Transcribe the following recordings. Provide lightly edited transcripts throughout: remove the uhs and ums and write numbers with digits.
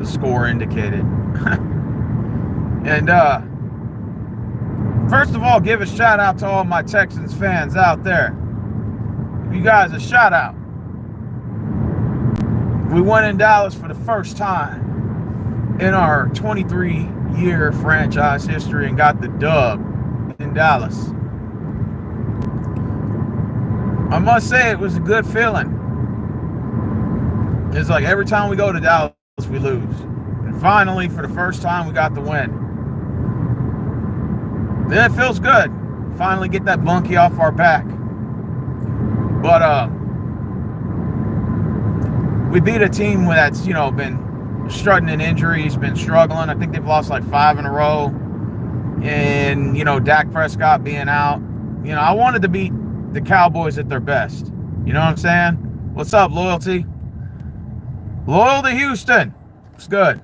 the score indicated. And first of all, give a shout out to all my Texans fans out there. You guys a shout out. We won in Dallas for the first time in our 23-year franchise history and got the dub in Dallas. I must say it was a good feeling. It's like every time we go to Dallas, we lose. And finally, for the first time, we got the win. Then it feels good. Finally get that monkey off our back. But we beat a team that's, been strutting in injuries, been struggling. I think they've lost like 5 in a row. And, Dak Prescott being out. I wanted to beat the Cowboys at their best. You know what I'm saying? What's up, Loyalty? Loyal to Houston. It's good.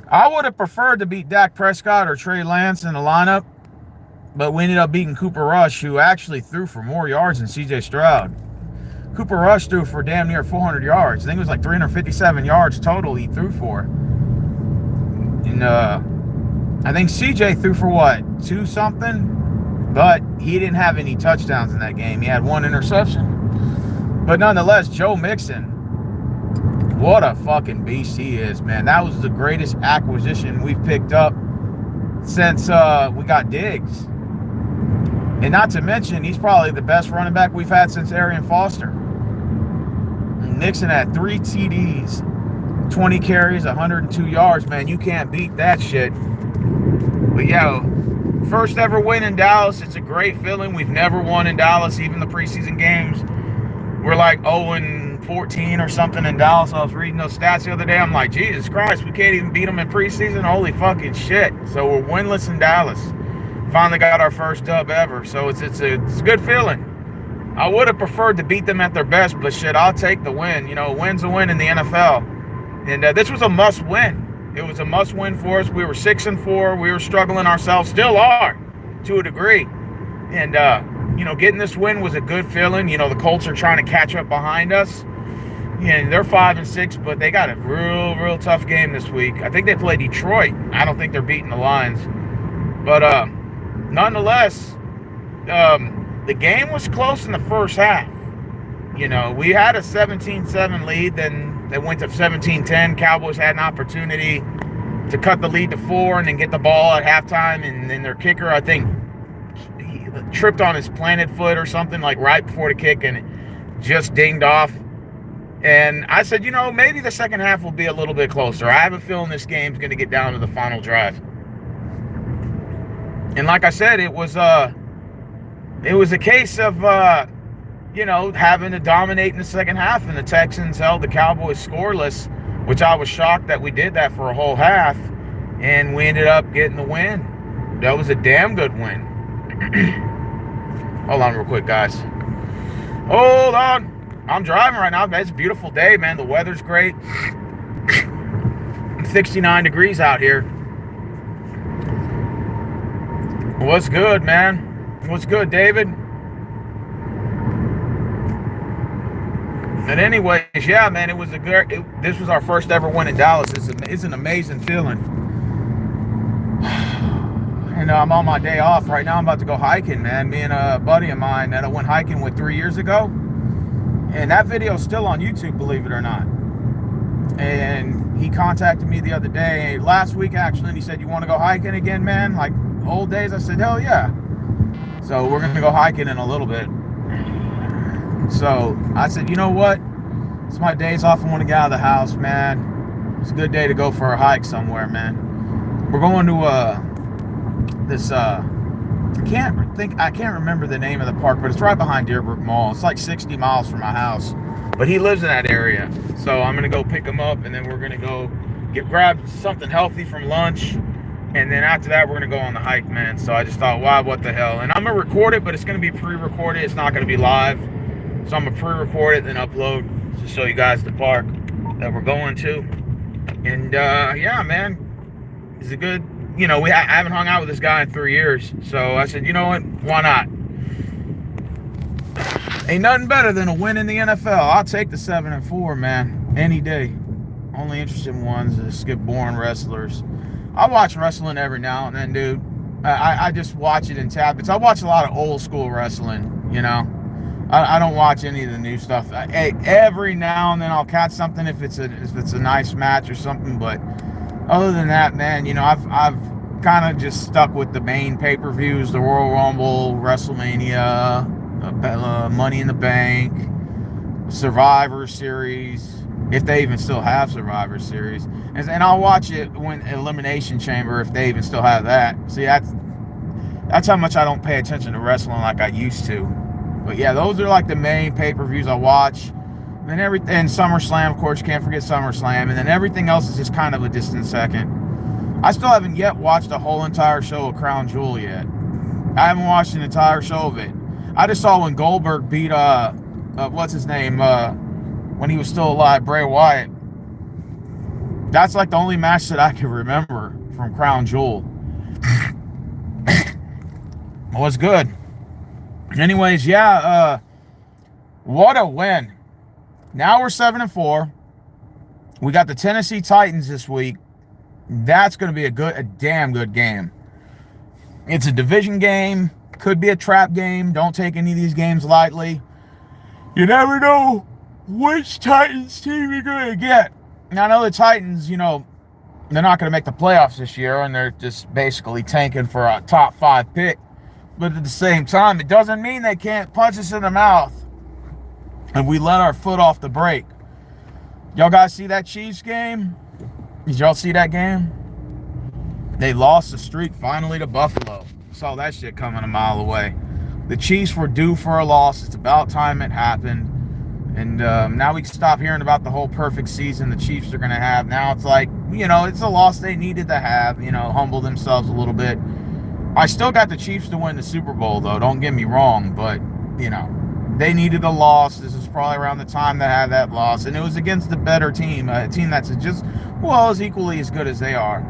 I would have preferred to beat Dak Prescott or Trey Lance in the lineup, but we ended up beating Cooper Rush, who actually threw for more yards than C.J. Stroud. Cooper Rush threw for damn near 400 yards. I think it was like 357 yards total he threw for. And I think C.J. threw for what, 2-something? But he didn't have any touchdowns in that game. He had 1 interception. But nonetheless, Joe Mixon, what a fucking beast he is, man. That was the greatest acquisition we've picked up since we got Diggs. And not to mention, he's probably the best running back we've had since Arian Foster. Mixon had 3 TDs, 20 carries, 102 yards, man. You can't beat that shit. But yeah, first ever win in Dallas. It's a great feeling. We've never won in Dallas, even the preseason games. We're like 0-14 or something in Dallas. I was reading those stats the other day. I'm like, Jesus Christ, we can't even beat them in preseason? Holy fucking shit. So we're winless in Dallas. Finally got our first dub ever. So it's a good feeling. I would have preferred to beat them at their best, but shit, I'll take the win. A win's a win in the NFL. And this was a must-win. It was a must-win for us. We were 6-4. We were struggling ourselves. Still are, to a degree. And, getting this win was a good feeling. The Colts are trying to catch up behind us. And they're 5-6, but they got a real tough game this week. I think they play Detroit. I don't think they're beating the Lions. But nonetheless, the game was close in the first half. We had a 17-7 lead, then they went to 17-10. Cowboys had an opportunity to cut the lead to 4 and then get the ball at halftime, and then their kicker, I think, he tripped on his planted foot or something like right before the kick, and it just dinged off. And I said, maybe the second half will be a little bit closer. I have a feeling this game's going to get down to the final drive. And like I said, it was a case of, having to dominate in the second half. And the Texans held the Cowboys scoreless, which I was shocked that we did that for a whole half. And we ended up getting the win. That was a damn good win. Hold on real quick, guys. Hold on. I'm driving right now, man. It's a beautiful day, man. The weather's great. 69 degrees out here. What's good, man? What's good, David? But anyways, yeah, man, it was this was our first ever win in Dallas. It's an amazing feeling. And I'm on my day off right now. I'm about to go hiking, man. Me and a buddy of mine that I went hiking with 3 years ago. And that video is still on YouTube, believe it or not. And he contacted me the other day, last week actually, and he said, "You want to go hiking again, man? Like old days?" I said, "Hell yeah." So we're going to go hiking in a little bit. So I said, you know what? It's my days off. I want to get out of the house, man. It's a good day to go for a hike somewhere, man. We're going to this I can't remember the name of the park, but it's right behind Deerbrook Mall. It's like 60 miles from my house, but he lives in that area. So I'm gonna go pick him up, and then we're gonna go grab something healthy from lunch, and then after that we're gonna go on the hike, man. So I just thought, wow, what the hell? And I'm gonna record it, but it's gonna be pre-recorded. It's not gonna be live. So I'm gonna pre-record it, then upload to show you guys the park that we're going to. And yeah, man, it's a good. I haven't hung out with this guy in 3 years. So I said, you know what? Why not? Ain't nothing better than a win in the NFL. I'll take the 7-4, man, any day. Only interested in ones that skip boring wrestlers. I watch wrestling every now and then, dude. I just watch it in tablets. I watch a lot of old school wrestling, you know. I don't watch any of the new stuff. Every now and then I'll catch something if it's a nice match or something. But other than that, man, you know, I've kind of just stuck with the main pay-per-views: the Royal Rumble, WrestleMania, Money in the Bank, Survivor Series, if they even still have Survivor Series, and I'll watch it when Elimination Chamber, if they even still have that. See, that's how much I don't pay attention to wrestling like I used to. But yeah, those are like the main pay-per-views I watch. And and SummerSlam, of course, you can't forget SummerSlam, and then everything else is just kind of a distant second. I still haven't yet watched the whole entire show of Crown Jewel yet. I haven't watched an entire show of it. I just saw when Goldberg beat what's his name, when he was still alive, Bray Wyatt. That's like the only match that I can remember from Crown Jewel. It was good. Anyways, yeah, what a win. Now we're 7-4. We got the Tennessee Titans this week. That's going to be a damn good game. It's a division game. Could be a trap game. Don't take any of these games lightly. You never know which Titans team you're going to get. Now, I know the Titans, you know, they're not going to make the playoffs this year, and they're just basically tanking for a top 5 pick. But at the same time, it doesn't mean they can't punch us in the mouth if we let our foot off the brake. Y'all guys see that Chiefs game? Did y'all see that game? They lost the streak finally to Buffalo. Saw that shit coming a mile away. The Chiefs were due for a loss. It's about time it happened. And now we can stop hearing about the whole perfect season the Chiefs are going to have. Now it's like, you know, it's a loss they needed to have, you know, humble themselves a little bit. I still got the Chiefs to win the Super Bowl, though. Don't get me wrong. But, you know, they needed a loss. This is probably around the time they had that loss. And it was against the better team, a team that's just, well, as equally as good as they are.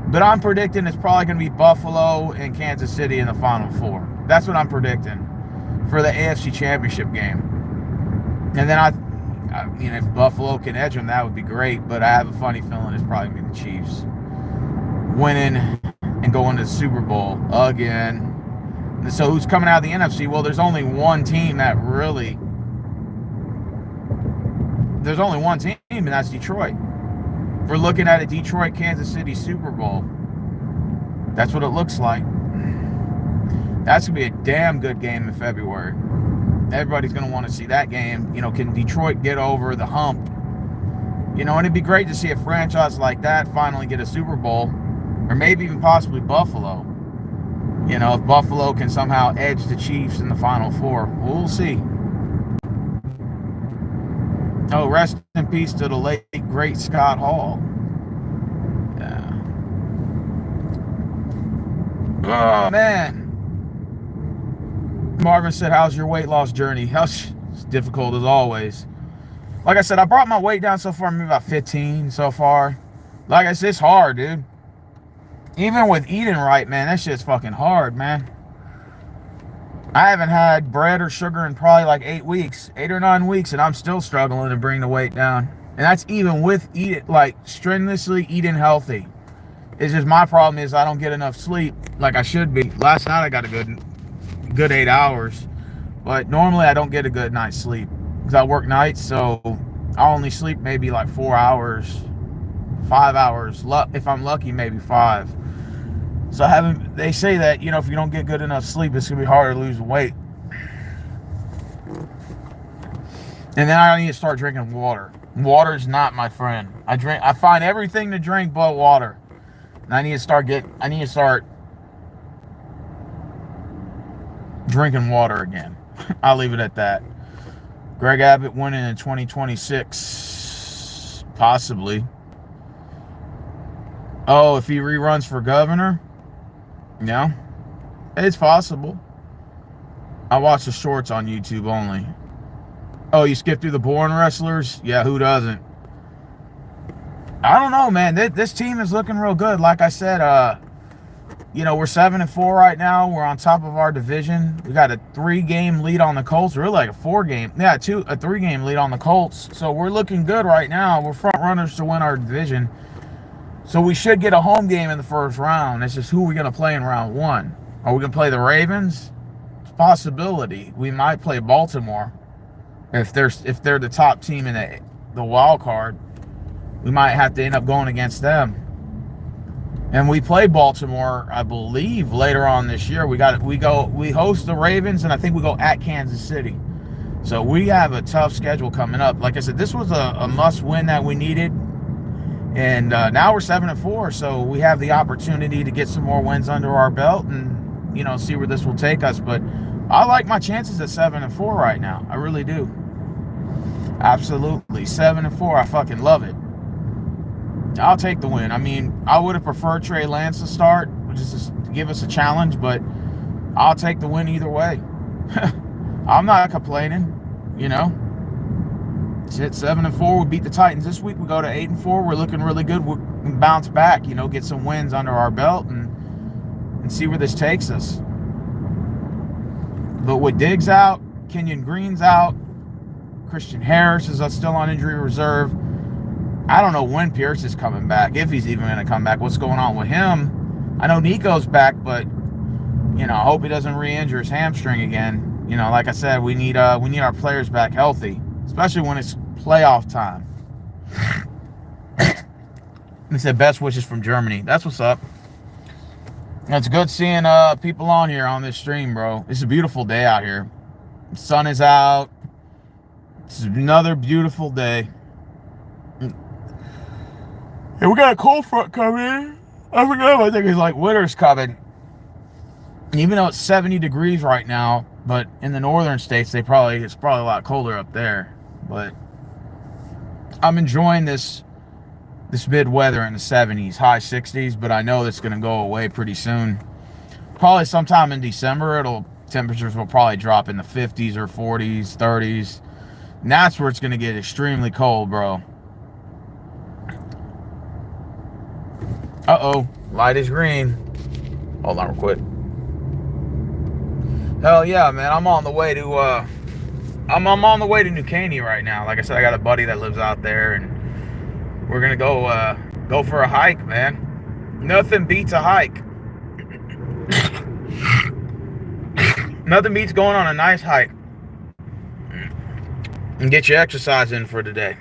But I'm predicting it's probably going to be Buffalo and Kansas City in the Final Four. That's what I'm predicting for the AFC Championship game. And then I mean, if Buffalo can edge them, that would be great. But I have a funny feeling it's probably going to be the Chiefs winning and going to the Super Bowl again. So who's coming out of the NFC? Well, there's only one team that really... There's only one team, and that's Detroit. We're looking at a Detroit-Kansas City Super Bowl. That's what it looks like. That's going to be a damn good game in February. Everybody's going to want to see that game. You know, can Detroit get over the hump? You know, and it'd be great to see a franchise like that finally get a Super Bowl. Or maybe even possibly Buffalo. You know, if Buffalo can somehow edge the Chiefs in the Final Four. We'll see. Oh, rest in peace to the late, great Scott Hall. Yeah. Oh, man. Marvin said, how's your weight loss journey? It's difficult as always. Like I said, I brought my weight down so far, maybe about 15 so far. Like I said, it's hard, dude. Even with eating right, man, that shit's fucking hard, man. I haven't had bread or sugar in probably like 8 or 9 weeks, and I'm still struggling to bring the weight down. And that's even with strenuously eating healthy. It's just my problem is I don't get enough sleep like I should be. Last night I got a good 8 hours, but normally I don't get a good night's sleep because I work nights, so I only sleep maybe like 4 hours, 5 hours. If I'm lucky, maybe 5. So they say that, you know, if you don't get good enough sleep, it's going to be hard to lose weight. And then I need to start drinking water. Water's not my friend. I find everything to drink but water. And I need to start drinking water again. I'll leave it at that. Greg Abbott winning in 2026. Possibly. Oh, if he reruns for governor? Yeah, it's possible. I watch the shorts on YouTube only. Oh, you skip through the boring wrestlers? Yeah, who doesn't? I don't know, man. This team is looking real good. Like I said, we're 7-4 right now. We're on top of our division. We got a 3-game lead on the Colts. Really like a 3-game lead on the Colts. So we're looking good right now. We're front runners to win our division. So we should get a home game in the first round. It's just who we're going to play in round 1. Are we going to play the Ravens? It's a possibility. We might play Baltimore. If they're the top team in the wild card, we might have to end up going against them. And we play Baltimore, I believe, later on this year. We host the Ravens, and I think we go at Kansas City. So we have a tough schedule coming up. Like I said, this was a must-win that we needed. And now we're 7-4, so we have the opportunity to get some more wins under our belt and, see where this will take us. But I like my chances at 7-4 right now. I really do. Absolutely. 7-4. I fucking love it. I'll take the win. I mean, I would have preferred Trey Lance to start, just to give us a challenge, but I'll take the win either way. I'm not complaining, Shit, 7-4. We beat the Titans this week. We go to 8-4. We're looking really good. We bounce back, get some wins under our belt and see where this takes us. But with Diggs out, Kenyon Green's out, Christian Harris is still on injury reserve. I don't know when Pierce is coming back, if he's even going to come back. What's going on with him? I know Nico's back, but I hope he doesn't re-injure his hamstring again. Like I said, we need our players back healthy, especially when it's playoff time. They said best wishes from Germany. That's what's up. It's good seeing people on here on this stream, bro. It's a beautiful day out here. The sun is out. It's another beautiful day. Hey, we got a cold front coming. I think it's like winter's coming. Even though it's 70 degrees right now, but in the northern states, it's probably a lot colder up there. But I'm enjoying this mid weather in the 70s, high 60s, but I know that's going to go away pretty soon. Probably sometime in December, temperatures will probably drop in the 50s or 40s, 30s. And that's where it's going to get extremely cold, bro. Uh-oh, light is green. Hold on real quick. Hell yeah, man, I'm on the way to I'm on the way to New Caney right now. Like I said, I got a buddy that lives out there, and we're gonna go for a hike, man. Nothing beats a hike. Nothing beats going on a nice hike and get your exercise in for the day.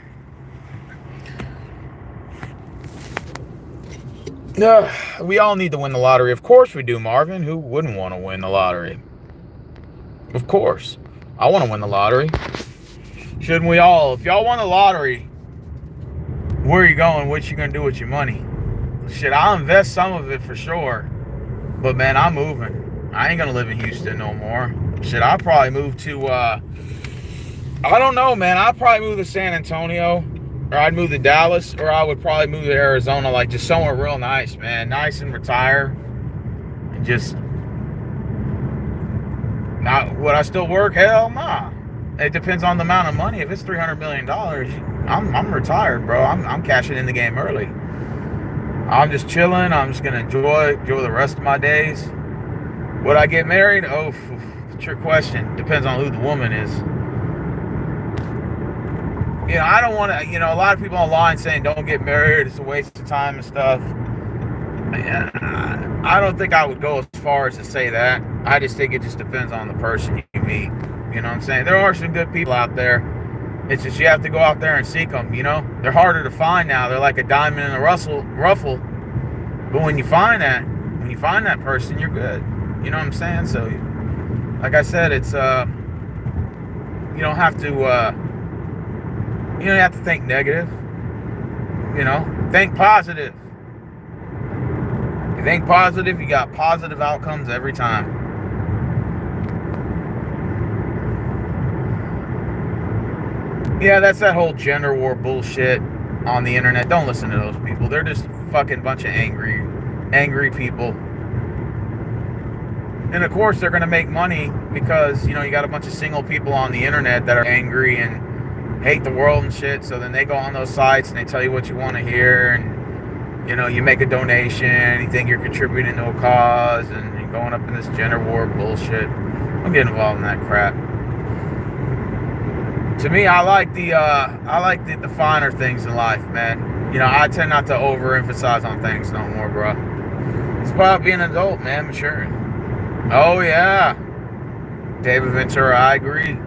We all need to win the lottery. Of course we do, Marvin. Who wouldn't want to win the lottery? Of course. I want to win the lottery. Shouldn't we all? If y'all won the lottery, where are you going? What you going to do with your money? Shit, I'll invest some of it for sure. But, man, I'm moving. I ain't going to live in Houston no more. Shit, I'll probably move to, I don't know, man. I'll probably move to San Antonio. Or I'd move to Dallas, or I would probably move to Arizona, like just somewhere real nice, man. Nice and retire. And just, not, would I still work? Hell nah. It depends on the amount of money. If it's $300 million, I'm retired, bro. I'm cashing in the game early. I'm just chilling. I'm just going to enjoy the rest of my days. Would I get married? Oh, trick question. Depends on who the woman is. I don't want to, a lot of people online saying don't get married, it's a waste of time and stuff. I don't think I would go as far as to say that. I just think it just depends on the person you meet. You know what I'm saying? There are some good people out there. It's just you have to go out there and seek them, They're harder to find now. They're like a diamond in the ruffle. But when you find that person, you're good. You know what I'm saying? So, like I said, it's, you don't have to, you don't have to think negative, think positive. You think positive, you got positive outcomes every time. Yeah, that's that whole gender war bullshit on the internet. Don't listen to those people. They're just fucking bunch of angry people. And of course they're going to make money because, you got a bunch of single people on the internet that are angry and hate the world and shit, so then they go on those sites and they tell you what you want to hear, and You make a donation, you think you're contributing to a cause, and you're going up in this gender war bullshit. Don't get involved in that crap. To me, I like the finer things in life, man. I tend not to overemphasize on things no more, bro. It's about being an adult, man, maturing. Oh yeah, David Ventura, I agree.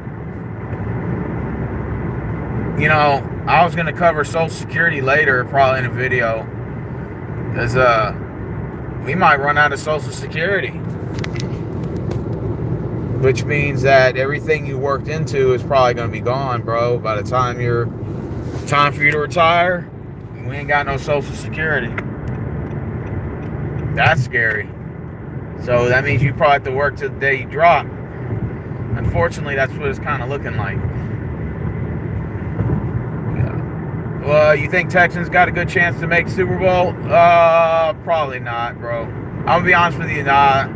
I was gonna cover Social Security later, probably in a video, because we might run out of Social Security, which means that everything you worked into is probably gonna be gone, bro. By the time time for you to retire, we ain't got no Social Security. That's scary. So that means you probably have to work till the day you drop. Unfortunately, that's what it's kind of looking like. Well, you think Texans got a good chance to make Super Bowl? Probably not, bro. I'm gonna be honest with you, nah.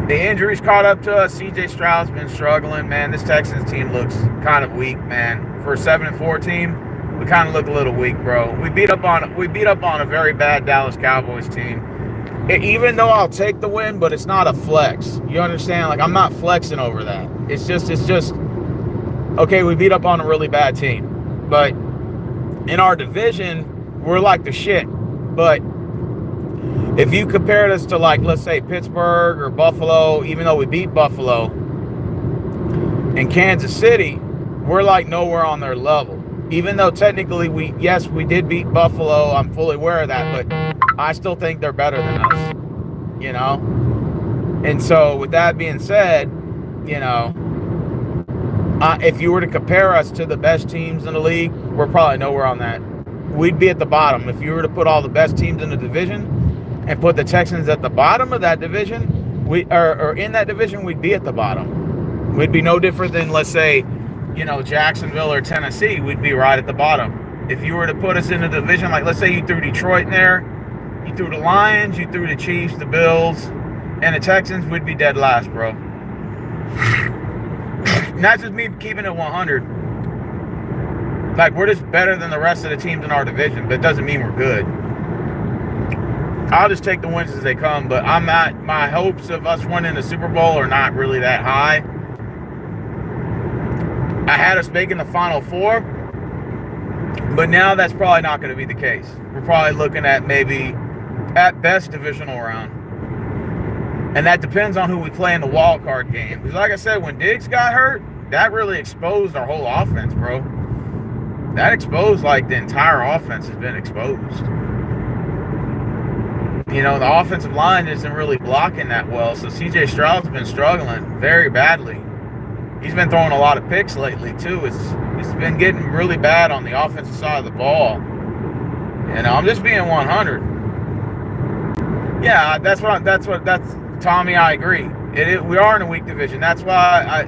The injuries caught up to us. CJ Stroud's been struggling, man. This Texans team looks kind of weak, man. For a 7-4 team, we kind of look a little weak, bro. We beat up on a very bad Dallas Cowboys team. Even though I'll take the win, but it's not a flex. You understand? Like, I'm not flexing over that. It's just okay, we beat up on a really bad team. But in our division, we're like the shit. But if you compared us to, like, let's say Pittsburgh or Buffalo, even though we beat Buffalo, and Kansas City, we're like nowhere on their level. Even though technically we did beat Buffalo, I'm fully aware of that, but I still think they're better than us, And so with that being said, if you were to compare us to the best teams in the league, we're probably nowhere on that. We'd be at the bottom. If you were to put all the best teams in the division and put the Texans at the bottom of that division, or in that division, we'd be at the bottom. We'd be no different than, let's say, Jacksonville or Tennessee. We'd be right at the bottom. If you were to put us in a division, like, let's say you threw Detroit in there, you threw the Lions, you threw the Chiefs, the Bills, and the Texans, we'd be dead last, bro. And that's just me keeping it 100. Like, we're just better than the rest of the teams in our division, but it doesn't mean we're good. I'll just take the wins as they come, but my hopes of us winning the Super Bowl are not really that high. I had us making the Final Four, but now that's probably not going to be the case. We're probably looking at maybe, at best, divisional round. And that depends on who we play in the wild card game. Because like I said, when Diggs got hurt, that really exposed our whole offense, bro. That exposed, like, the entire offense has been exposed. The offensive line isn't really blocking that well. So CJ Stroud's been struggling very badly. He's been throwing a lot of picks lately, too. It's been getting really bad on the offensive side of the ball. I'm just being 100. Yeah, that's Tommy, I agree. We are in a weak division. That's why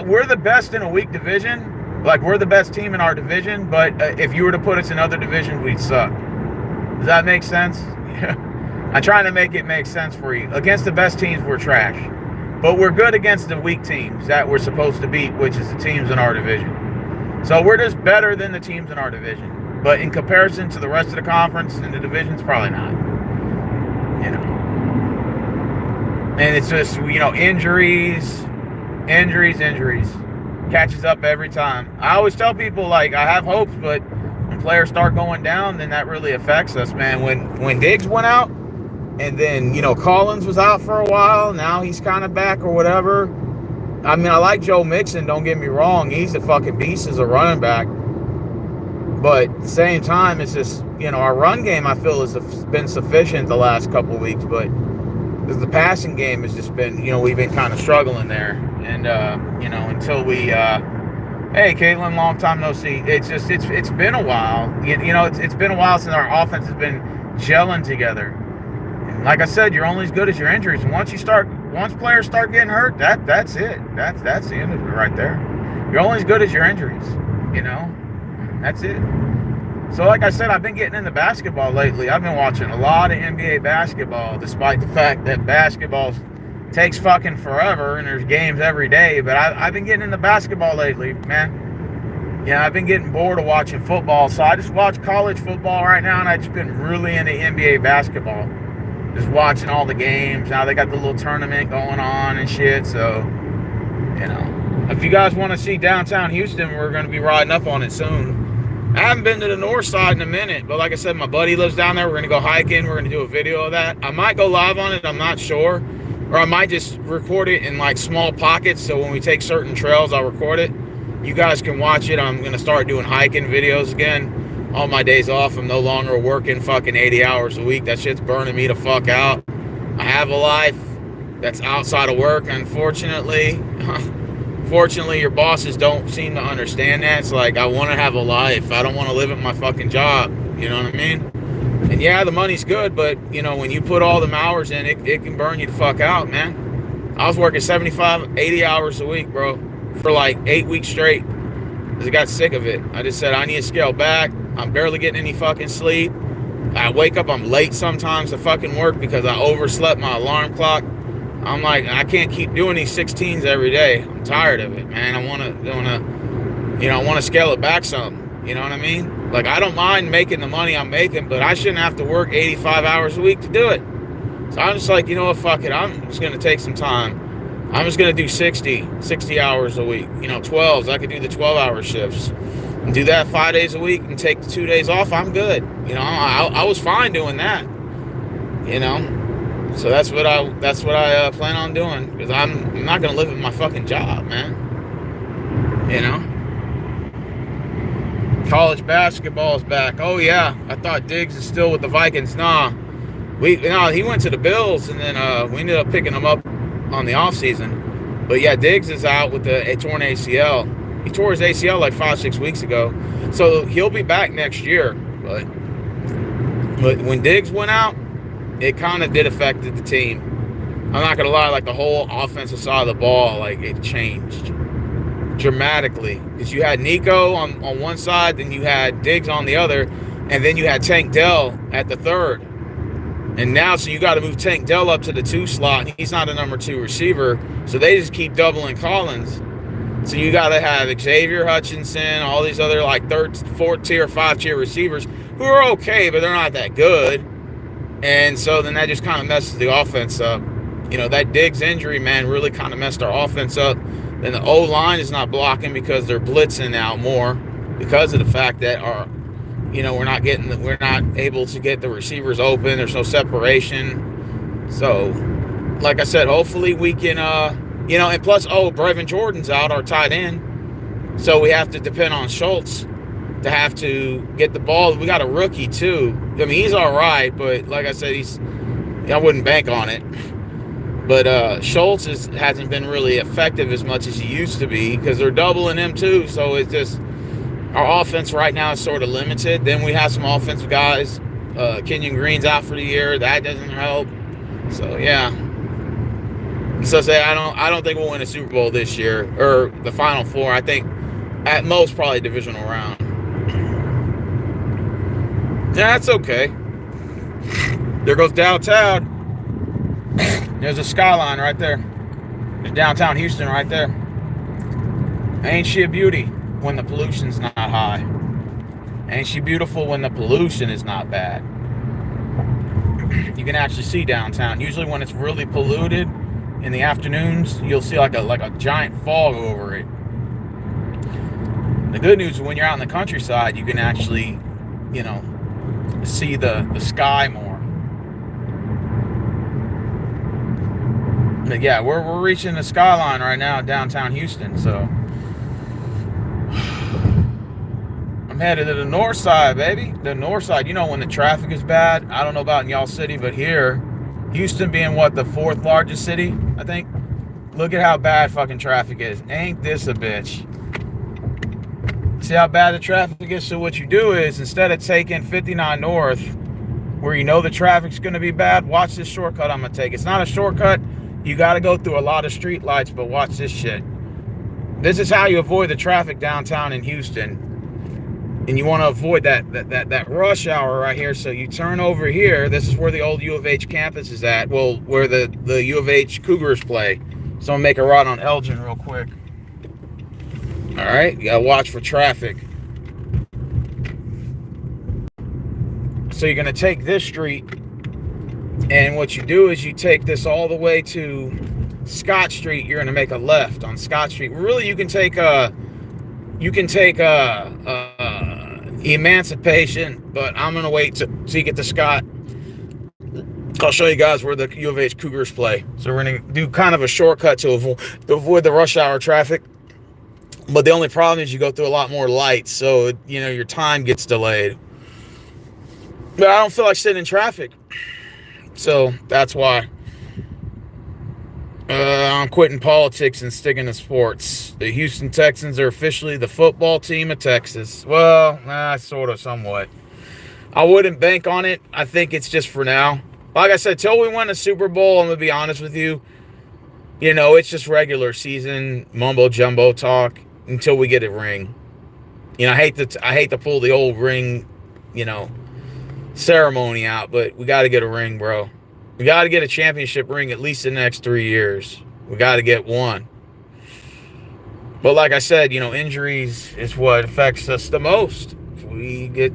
we're the best in a weak division. Like, we're the best team in our division, but if you were to put us in other divisions, we'd suck. Does that make sense? I'm trying to make it make sense for you. Against the best teams, we're trash. But we're good against the weak teams that we're supposed to beat, which is the teams in our division. So we're just better than the teams in our division. But in comparison to the rest of the conference and the divisions, probably not. And it's just, injuries. Catches up every time. I always tell people, like, I have hopes, but when players start going down, then that really affects us, man. When Diggs went out, and then, Collins was out for a while, now he's kind of back or whatever. I mean, I like Joe Mixon, don't get me wrong. He's a fucking beast as a running back. But at the same time, it's just, our run game, I feel, has been sufficient the last couple of weeks, but the passing game has just been, we've been kind of struggling there. And, until we, hey, Caitlin, long time no see. It's been a while. It's been a while since our offense has been gelling together. And like I said, you're only as good as your injuries. And once players start getting hurt, that's it. That's the end of it right there. You're only as good as your injuries, That's it. So like I said, I've been getting into basketball lately. I've been watching a lot of NBA basketball, despite the fact that basketball takes fucking forever and there's games every day. But I've been getting into basketball lately, man. Yeah, I've been getting bored of watching football, so I just watch college football right now, and I've just been really into NBA basketball. Just watching all the games. Now they got the little tournament going on and shit, so, you know. If you guys want to see downtown Houston, we're going to be riding up on it soon. I haven't been to the north side in a minute, but like I said, my buddy lives down there. We're going to go hiking. We're going to do a video of that. I might go live on it. I'm not sure. Or I might just record it in like small pockets, so when we take certain trails, I'll record it. You guys can watch it. I'm going to start doing hiking videos again. All my days off. I'm no longer working fucking 80 hours a week. That shit's burning me the fuck out. I have a life that's outside of work, unfortunately. Fortunately, your bosses don't seem to understand that. It's like, I want to have a life. I don't want to live at my fucking job. You know what I mean? And yeah, the money's good, but, you know, when you put all them hours in, it can burn you the fuck out, man. I was working 75, 80 hours a week, bro, for like 8 weeks straight. Because I got sick of it. I just said, I need to scale back. I'm barely getting any fucking sleep. I wake up, I'm late sometimes to fucking work because I overslept my alarm clock. I'm like, I can't keep doing these 16s every day. I'm tired of it, man. I want to scale it back some. You know what I mean? Like, I don't mind making the money I'm making, but I shouldn't have to work 85 hours a week to do it. So I'm just like, you know what, fuck it. I'm just going to take some time. I'm just going to do 60 hours a week. You know, 12s. I could do the 12-hour shifts. And do that 5 days a week and take the 2 days off. I'm good. You know, I was fine doing that. You know? So that's what I plan on doing. Because I'm not going to live at my fucking job, man. You know? College basketball is back. Oh, yeah. I thought Diggs is still with the Vikings. Nah. He went to the Bills, and then we ended up picking him up on the offseason. But, yeah, Diggs is out with a torn ACL. He tore his ACL like 5-6 weeks ago. So he'll be back next year. But when Diggs went out, it kind of did affect the team. I'm not going to lie. Like, the whole offensive side of the ball, like, it changed dramatically, because you had Nico on one side, then you had Diggs on the other, and then you had Tank Dell at the third. And now, so you got to move Tank Dell up to the 2 slot. He's not a number 2 receiver, so they just keep doubling Collins. So you got to have Xavier Hutchinson, all these other like 3rd, 4th tier, 5-tier receivers who are okay, but they're not that good. And so then that just kind of messes the offense up. You know, that Diggs injury, man, really kind of messed our offense up. Then the O-line is not blocking because they're blitzing out more because of the fact that we're not able to get the receivers open. There's no separation. So, like I said, hopefully we can, and plus, Brevin Jordan's out, our tight end. So we have to depend on Schultz to have to get the ball. We got a rookie too. I mean, he's all right, but like I said, I wouldn't bank on it. But Schultz hasn't been really effective as much as he used to be because they're doubling him too. So it's just, our offense right now is sort of limited. Then we have some offensive guys. Kenyon Green's out for the year. That doesn't help. So yeah. So I don't think we'll win a Super Bowl this year or the Final Four. I think at most probably a divisional round. Yeah, that's okay. There goes downtown. There's a skyline right there. There's downtown Houston right there. Ain't she a beauty when the pollution's not high? Ain't she beautiful when the pollution is not bad? You can actually see downtown. Usually when it's really polluted in the afternoons, you'll see like a giant fog over it. The good news is when you're out in the countryside, you can actually, see the sky more. But yeah, we're reaching the skyline right now in downtown Houston, so I'm headed to the north side, baby. The north side, when the traffic is bad. I don't know about in y'all city, but here, Houston being the 4th largest city, I think. Look at how bad fucking traffic is. Ain't this a bitch? See how bad the traffic is? So what you do is, instead of taking 59 North, where the traffic's going to be bad, watch this shortcut I'm going to take. It's not a shortcut. You got to go through a lot of street lights, but watch this shit. This is how you avoid the traffic downtown in Houston. And you want to avoid that rush hour right here. So you turn over here. This is where the old U of H campus is at. Well, where the U of H Cougars play. So I'm going to make a ride on Elgin real quick. All right, you gotta watch for traffic. So you're gonna take this street, and what you do is you take this all the way to Scott Street. You're gonna make a left on Scott Street. Really, you can take Emancipation, but I'm gonna wait till you get to Scott. I'll show you guys where the U of H Cougars play. So we're gonna do kind of a shortcut to avoid the rush hour traffic. But the only problem is you go through a lot more lights, so your time gets delayed. But I don't feel like sitting in traffic, so that's why I'm quitting politics and sticking to sports. The Houston Texans are officially the football team of Texas. Well, sort of, somewhat. I wouldn't bank on it. I think it's just for now. Like I said, till we win a Super Bowl, I'm going to be honest with you, it's just regular season mumbo jumbo talk until we get a ring. I hate to pull the old ring, ceremony out, but we got to get a ring, bro. We got to get a championship ring at least in the next 3 years. We got to get one. But like I said, injuries is what affects us the most. If we get,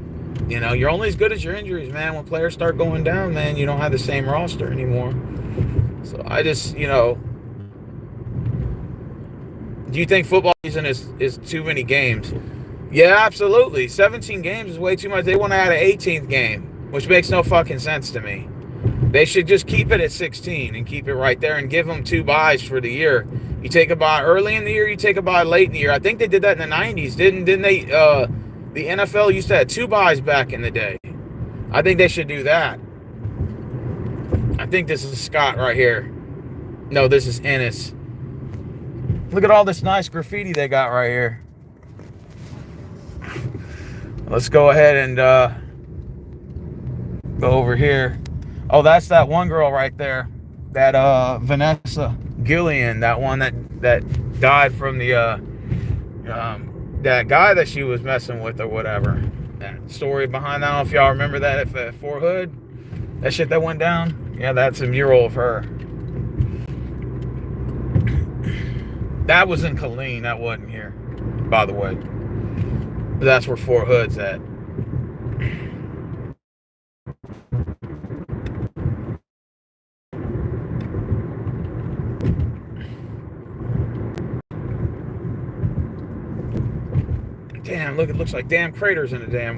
you're only as good as your injuries, man. When players start going down, man, you don't have the same roster anymore. So I just, do you think football season is too many games? Yeah, absolutely. 17 games is way too much. They want to add an 18th game, which makes no fucking sense to me. They should just keep it at 16 and keep it right there and give them 2 byes for the year. You take a bye early in the year, you take a bye late in the year. I think they did that in the 90s. Didn't they? The NFL used to have 2 byes back in the day. I think they should do that. I think this is Scott right here. No, this is Ennis. Look at all this nice graffiti they got right here. Let's go ahead and go over here. Oh, that's that one girl right there. That Vanessa Gillian, that one that died from the that guy that she was messing with or whatever. That story behind that. I don't know if y'all remember that at Fort Hood. That shit that went down. Yeah, that's a mural of her. That was in Killeen. That wasn't here, by the way. But that's where Fort Hood's at. Damn, look, it looks like damn craters in the damn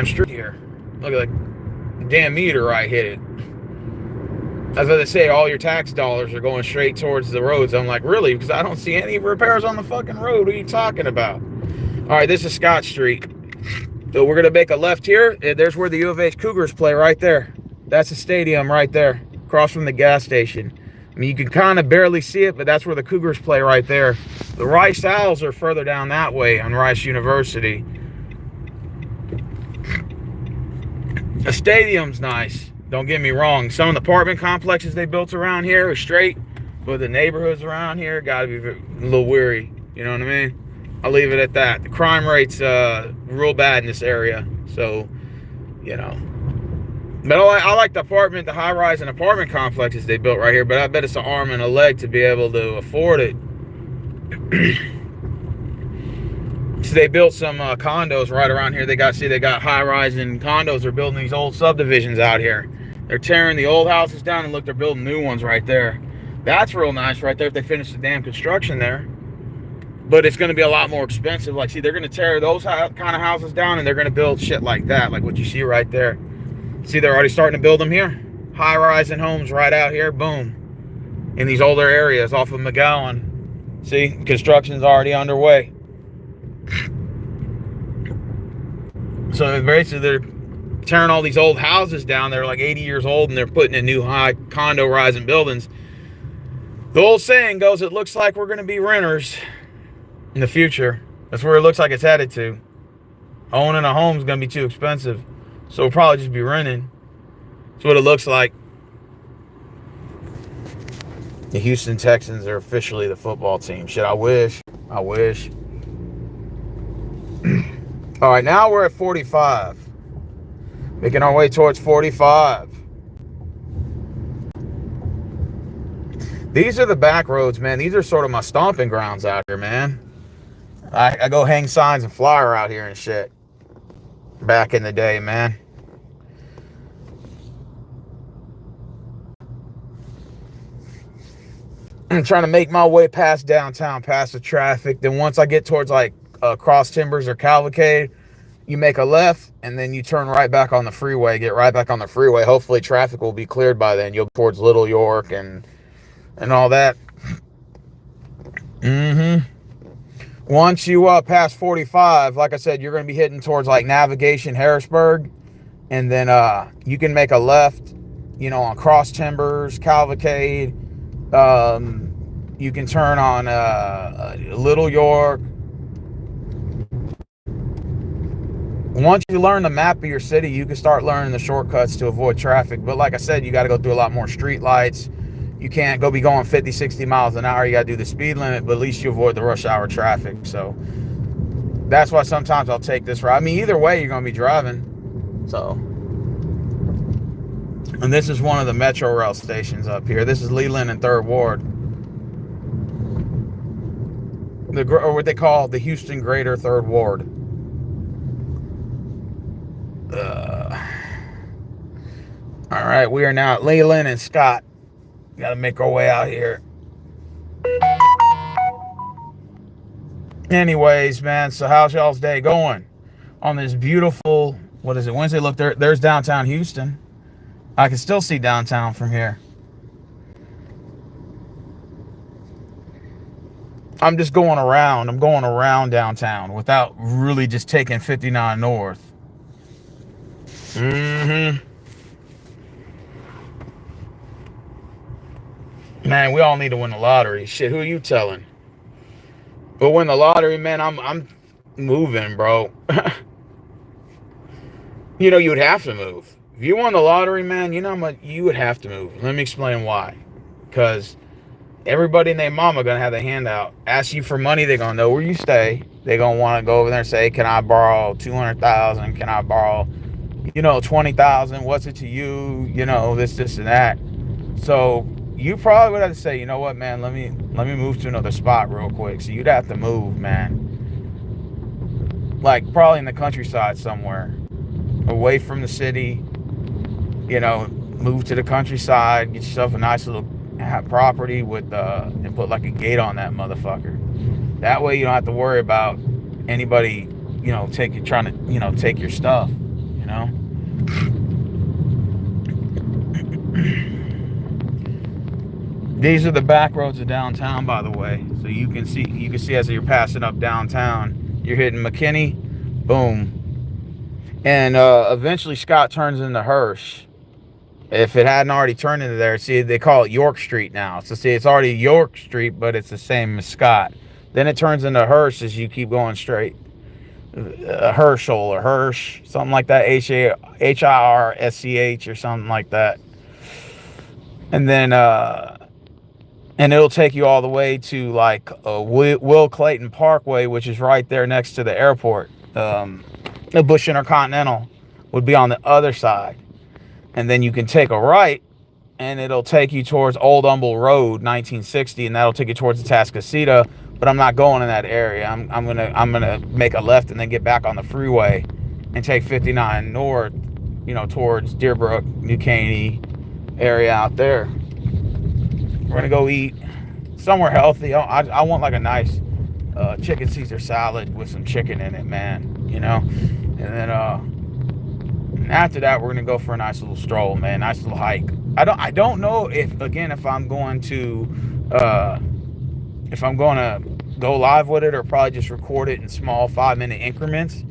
street here. Look at the damn meteorite hit it. As I say, all your tax dollars are going straight towards the roads. I'm like, really? Because I don't see any repairs on the fucking road. What are you talking about? All right, this is Scott Street. So we're going to make a left here. There's where the U of H Cougars play right there. That's the stadium right there, across from the gas station. I mean, you can kind of barely see it, but that's where the Cougars play right there. The Rice Owls are further down that way on Rice University. The stadium's nice. Don't get me wrong. Some of the apartment complexes they built around here are straight, but the neighborhoods around here got to be a little weary. You know what I mean? I'll leave it at that. The crime rate's real bad in this area, so, But I like the high-rise and apartment complexes they built right here, but I bet it's an arm and a leg to be able to afford it. So they built some condos right around here. They got high-rise and condos. They're building these old subdivisions out here. They're tearing the old houses down, and look, they're building new ones right there. That's real nice right there if they finish the damn construction there. But it's going to be a lot more expensive. Like, see, they're going to tear those kind of houses down, and they're going to build shit like that, like what you see right there. See, they're already starting to build them here. High-rise and homes right out here, boom. In these older areas off of McGowan. See, construction's already underway. So basically, they're tearing all these old houses down. They're like 80 years old, and they're putting in new high condo rising buildings. The old saying goes, it looks like we're going to be renters in the future. That's where it looks like it's headed to. Owning a home is going to be too expensive. So we'll probably just be renting. That's what it looks like. The Houston Texans are officially the football team. Shit, I wish. All right, now we're at 45. Making our way towards 45. These are the back roads, man. These are sort of my stomping grounds out here, man. I go hang signs and flyer out here and shit. Back in the day, man. I'm trying to make my way past downtown, past the traffic. Then once I get towards like Cross Timbers or Cavalcade, you make a left and then you turn right back on the freeway. Get right back on the freeway. Hopefully traffic will be cleared by then. You'll be towards Little York and all that. Once you pass 45, like I said, you're going to be heading towards like Navigation, Harrisburg, and then you can make a left, you know, on Cross Timbers, Cavalcade. You can turn on Little York. Once you learn the map of your city, you can start learning the shortcuts to avoid traffic. But like I said, you got to go through a lot more street lights. You can't be going 50, 60 miles an hour. You got to do the speed limit, but at least you avoid the rush hour traffic. So that's why sometimes I'll take this route. I mean, either way, you're going to be driving. So, and this is one of the Metro Rail stations up here. This is Leland and 3rd Ward. Or what they call the Houston Greater 3rd Ward. All right, we are now at Leland and Scott. Got to make our way out here. Anyways, man, so how's y'all's day going on this beautiful, what is it, Wednesday? Look, there's downtown Houston. I can still see downtown from here. I'm just going around. I'm going around downtown without really just taking 59 north. Man, we all need to win the lottery. Shit, who are you telling? But win the lottery, man, I'm moving, bro. You know, you would have to move. If you won the lottery, man, you know how much you would have to move. Let me explain why. Because everybody and their mama going to have their hand out. Ask you for money, they're going to know where you stay. They're going to want to go over there and say, can I borrow $200,000? Can I borrow, you know, $20,000? What's it to you? You know, this and that. So you probably would have to say, you know what, man, let me move to another spot real quick. So you'd have to move, man. Like probably in the countryside somewhere, away from the city. You know, move to the countryside, get yourself a nice little property with and put like a gate on that motherfucker. That way you don't have to worry about anybody, you know, trying to, you know, take your stuff, you know. These are the back roads of downtown, by the way. So you can see as you're passing up downtown, you're hitting McKinney, boom. And eventually Scott turns into Hirsch. If it hadn't already turned into there, see, they call it York Street now. So see, it's already York Street, but it's the same as Scott. Then it turns into Hirsch as you keep going straight. Herschel or Hirsch, something like that. Hirsch or something like that. And then and it'll take you all the way to like Will Clayton Parkway, which is right there next to the airport. The Bush Intercontinental would be on the other side. And then you can take a right, and it'll take you towards Old Humble Road, 1960, and that'll take you towards the Atascocita. But I'm not going in that area. I'm gonna make a left and then get back on the freeway and take 59 north, you know, towards Deerbrook, New Caney area out there. We're gonna go eat somewhere healthy. I want like a nice chicken Caesar salad with some chicken in it, man. You know, and then after that, we're gonna go for a nice little stroll, man. Nice little hike. I don't know if I'm going to go live with it or probably just record it in small 5-minute increments.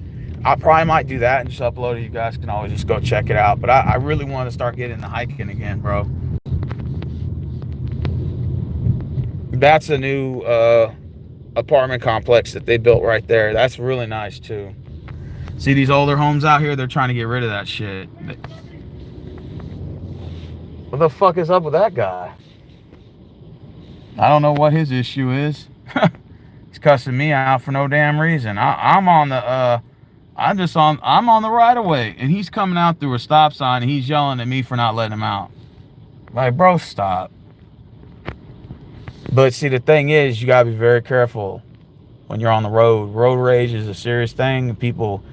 I probably might do that and just upload it. You guys can always just go check it out. But I really want to start getting the hiking again, bro. That's a new apartment complex that they built right there. That's really nice too. See these older homes out here? They're trying to get rid of that shit. What the fuck is up with that guy? I don't know what his issue is. He's cussing me out for no damn reason. I'm on the right of way, and he's coming out through a stop sign, and he's yelling at me for not letting him out. Like, bro, stop. But see, the thing is, you gotta be very careful when you're on the road. Road rage is a serious thing. People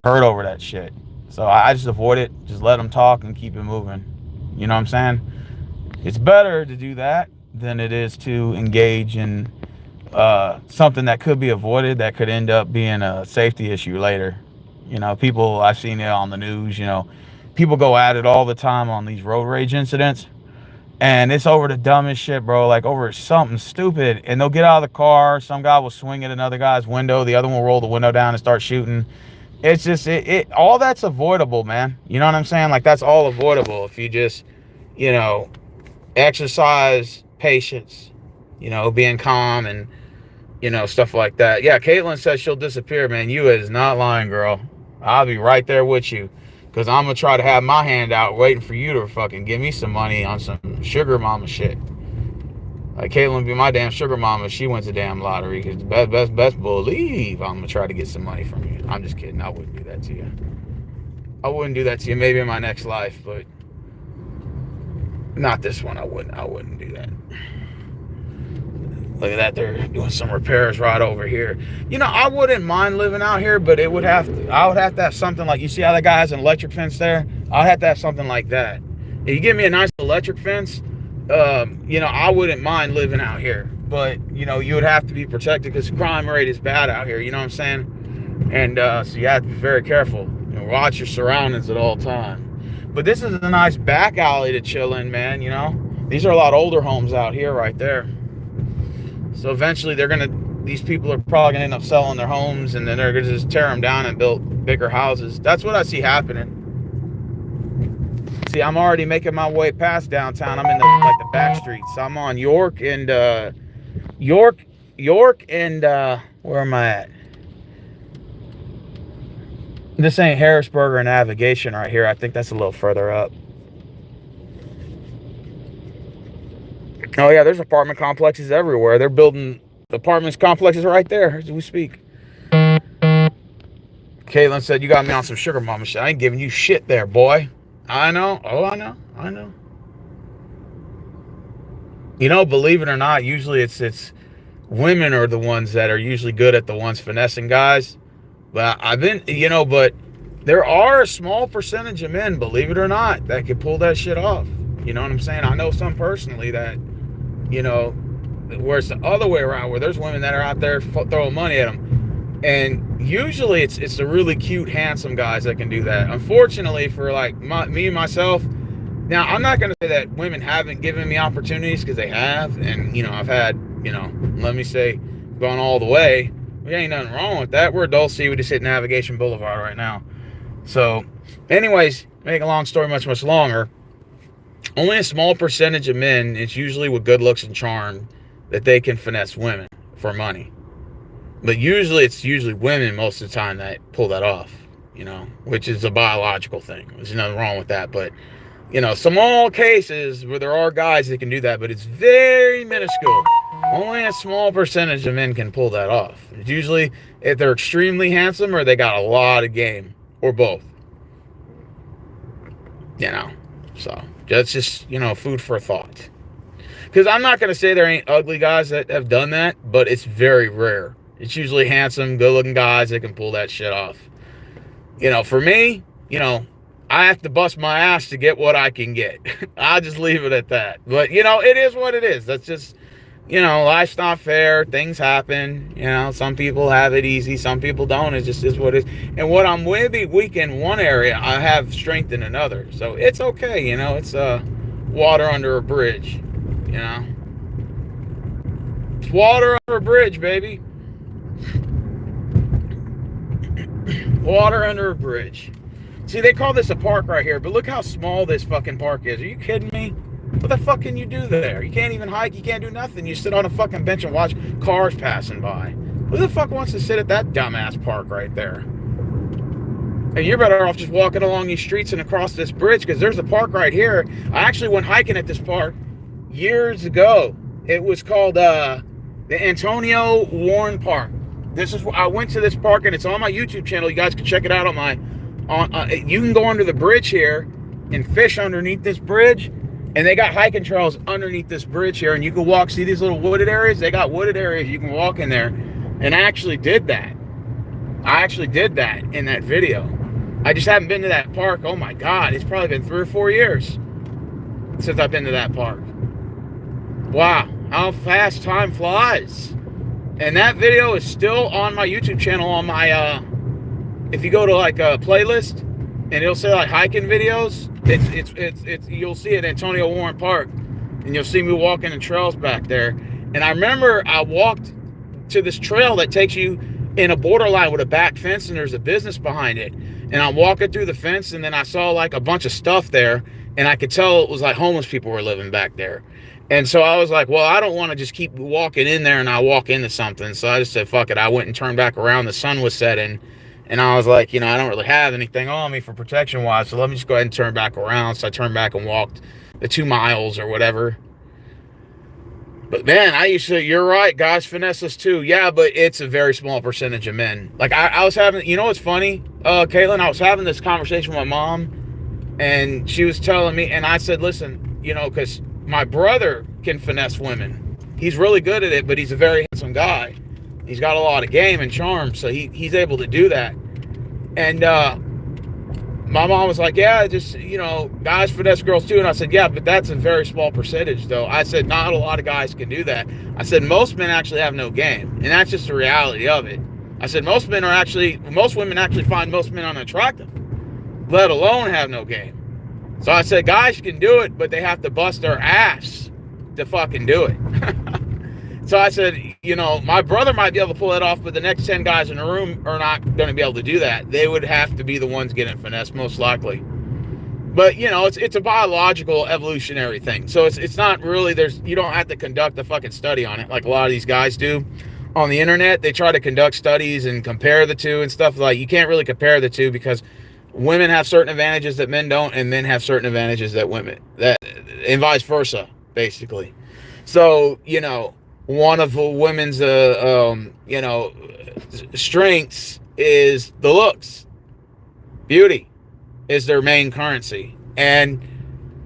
hurt over that shit. So I just avoid it. Just let them talk and keep it moving. You know what I'm saying? It's better to do that than it is to engage in something that could be avoided that could end up being a safety issue later. You know, people, I've seen it on the news, you know, people go at it all the time on these road rage incidents. And it's over the dumbest shit, bro. Like over something stupid. And they'll get out of the car. Some guy will swing at another guy's window. The other one will roll the window down and start shooting. It's just, all that's avoidable, man. You know what I'm saying? Like, that's all avoidable if you just, you know, exercise patience, you know, being calm and, you know, stuff like that. Yeah, Caitlin says she'll disappear, man. You is not lying, girl. I'll be right there with you. Because I'm going to try to have my hand out waiting for you to fucking give me some money on some sugar mama shit. Like, Caitlin be my damn sugar mama. She wins the damn lottery. Because best believe I'm going to try to get some money from you. I'm just kidding. I wouldn't do that to you. I wouldn't do that to you. Maybe in my next life, but not this one. I wouldn't do that. Look at that, they're doing some repairs right over here. You know, I wouldn't mind living out here, but I would have to have something like, you see how that guy has an electric fence there? I'd have to have something like that. If you give me a nice electric fence, you know, I wouldn't mind living out here. But, you know, you would have to be protected because the crime rate is bad out here, you know what I'm saying? And so you have to be very careful. You know, watch your surroundings at all times. But this is a nice back alley to chill in, man, you know? These are a lot older homes out here right there. So eventually these people are probably gonna end up selling their homes and then they're gonna just tear them down and build bigger houses. That's what I see happening. See, I'm already making my way past downtown. I'm in the back streets. So I'm on York and where am I at? This ain't Harrisburg or Navigation right here. I think that's a little further up. Oh yeah, there's apartment complexes everywhere. They're building apartment complexes right there as we speak. Caitlin said, you got me on some sugar mama shit. I ain't giving you shit there, boy. I know. Oh, I know. You know, believe it or not, usually it's women are the ones that are usually good at the ones finessing guys. But but there are a small percentage of men, believe it or not, that can pull that shit off. You know what I'm saying? I know some personally that, you know, where it's the other way around, where there's women that are out there throwing money at them. And usually it's the really cute, handsome guys that can do that. Unfortunately for like me and myself, now I'm not going to say that women haven't given me opportunities, because they have. And, you know, I've had, you know, let me say, gone all the way. There ain't nothing wrong with that. We're adults. See, we just hit Navigation Boulevard right now. So anyways, make a long story much longer. Only a small percentage of men, it's usually with good looks and charm, that they can finesse women for money. But it's usually women most of the time that pull that off, you know, which is a biological thing. There's nothing wrong with that. But, you know, small cases where there are guys that can do that, but it's very minuscule. Only a small percentage of men can pull that off. It's usually if they're extremely handsome or they got a lot of game, or both. You know, so that's just, you know, food for thought. Because I'm not going to say there ain't ugly guys that have done that, but it's very rare. It's usually handsome, good-looking guys that can pull that shit off. You know, for me, you know, I have to bust my ass to get what I can get. I'll just leave it at that. But, you know, it is what it is. That's just, you know, life's not fair. Things happen. You know, some people have it easy. Some people don't. It just is what it is. And what I'm maybe weak in one area, I have strength in another. So it's okay, you know. It's water under a bridge, you know. It's water under a bridge, baby. Water under a bridge. See, they call this a park right here, but look how small this fucking park is. Are you kidding me? What the fuck can you do there? You can't even hike. You can't do nothing. You sit on a fucking bench and watch cars passing by. Who the fuck wants to sit at that dumbass park right there? And you're better off just walking along these streets and across this bridge, because there's a park right here. I actually went hiking at this park years ago. It was called the Antonio Warren Park. I went to this park, and it's on my YouTube channel. You guys can check it out on my. You can go under the bridge here and fish underneath this bridge. And they got hiking trails underneath this bridge here, and you can walk. See these little wooded areas? They got wooded areas. You can walk in there. And I actually did that. I actually did that in that video. I just haven't been to that park. Oh my God, it's probably been 3 or 4 years since I've been to that park. Wow, how fast time flies. And that video is still on my YouTube channel on my, if you go to like a playlist and it'll say like hiking videos, it's you'll see it in Antonio Warren Park, and you'll see me walking the trails back there. And I remember I walked to this trail that takes you in a borderline with a back fence, and there's a business behind it. And I'm walking through the fence, and then I saw like a bunch of stuff there, and I could tell it was like homeless people were living back there. And so I was like, well, I don't want to just keep walking in there and I walk into something. So I just said, fuck it. I went and turned back around. The sun was setting, and I was like, I don't really have anything on me for protection wise, so let me just go ahead and turn back around. So I turned back and walked the 2 miles or whatever. But man, you're right, guys finesse us too. Yeah, but it's a very small percentage of men. Like I was having, what's funny, Caitlin, I was having this conversation with my mom, and she was telling me, and I said, listen, because my brother can finesse women. He's really good at it, but he's a very handsome guy. He's got a lot of game and charm, so he's able to do that. And my mom was like, yeah, just, guys finesse girls too. And I said, yeah, but that's a very small percentage, though. I said, not a lot of guys can do that. I said, most men actually have no game, and that's just the reality of it. I said, most women actually find most men unattractive, let alone have no game. So I said, guys can do it, but they have to bust their ass to fucking do it. So I said, my brother might be able to pull it off, but the next 10 guys in the room are not going to be able to do that. They would have to be the ones getting finessed, most likely. But, it's a biological evolutionary thing. So it's not really, you don't have to conduct a fucking study on it like a lot of these guys do on the internet. They try to conduct studies and compare the two and stuff. Like, you can't really compare the two, because women have certain advantages that men don't, and men have certain advantages that and vice versa, basically. So, one of the women's, strengths is the looks. Beauty is their main currency. And,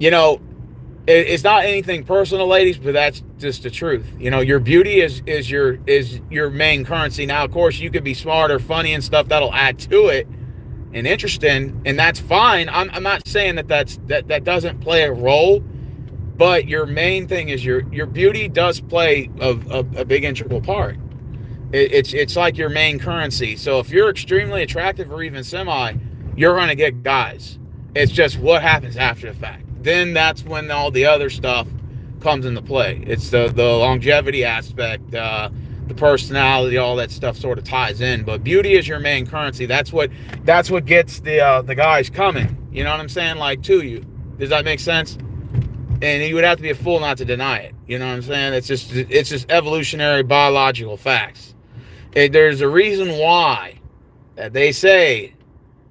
it's not anything personal, ladies, but that's just the truth. Your beauty is your main currency. Now, of course, you could be smart or funny and stuff. That'll add to it and interesting, and that's fine. I'm not saying that doesn't play a role. But your main thing is your beauty does play a big integral part. It's like your main currency. So if you're extremely attractive or even semi, you're going to get guys. It's just what happens after the fact. Then that's when all the other stuff comes into play. It's the longevity aspect, the personality, all that stuff sort of ties in. But beauty is your main currency. That's what gets the guys coming. You know what I'm saying? Like, to you. Does that make sense? And you would have to be a fool not to deny it. You know what I'm saying? It's just evolutionary biological facts. There's a reason why that they say,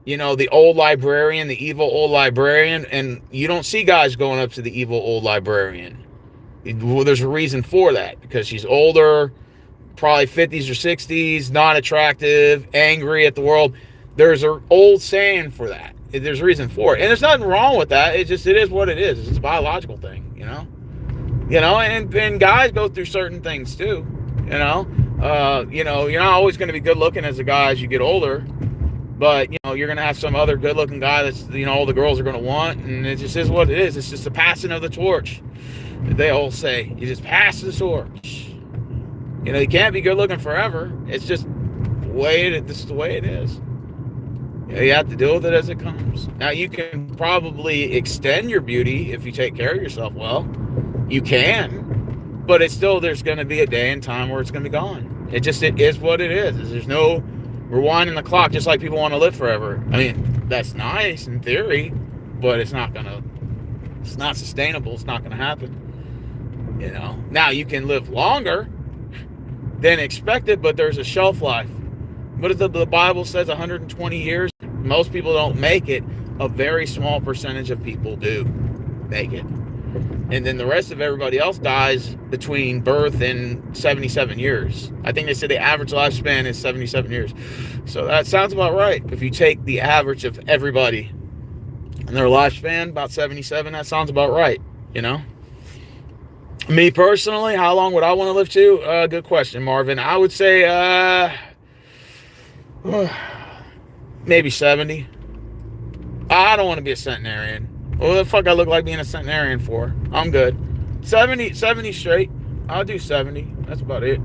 the old librarian, the evil old librarian, and you don't see guys going up to the evil old librarian. Well, there's a reason for that, because she's older, probably 50s or 60s, not attractive, angry at the world. There's an old saying for that. There's a reason for it, and there's nothing wrong with that. It is what it is. It's a biological thing, and guys go through certain things too, you're not always going to be good looking as a guy as you get older, but you're going to have some other good looking guy that's all the girls are going to want, and it just is what it is. It's just the passing of the torch. They all say you just pass the torch. You can't be good looking forever. It's just this is the way it is. You have to deal with it as it comes. Now, you can probably extend your beauty if you take care of yourself well. You can, but there's going to be a day and time where it's going to be gone. It is what it is. There's no rewinding the clock, just like people want to live forever. I mean, that's nice in theory, but it's not sustainable. It's not going to happen. Now you can live longer than expected, but there's a shelf life. What is the Bible says 120 years? Most people don't make it. A very small percentage of people do make it. And then the rest of everybody else dies between birth and 77 years. I think they said the average lifespan is 77 years. So that sounds about right. If you take the average of everybody and their lifespan, about 77, that sounds about right. you know? Me personally, how long would I want to live to? Good question, Marvin. I would say maybe 70. I don't want to be a centenarian. What the fuck I look like being a centenarian for? I'm good. 70 straight. I'll do 70. That's about it.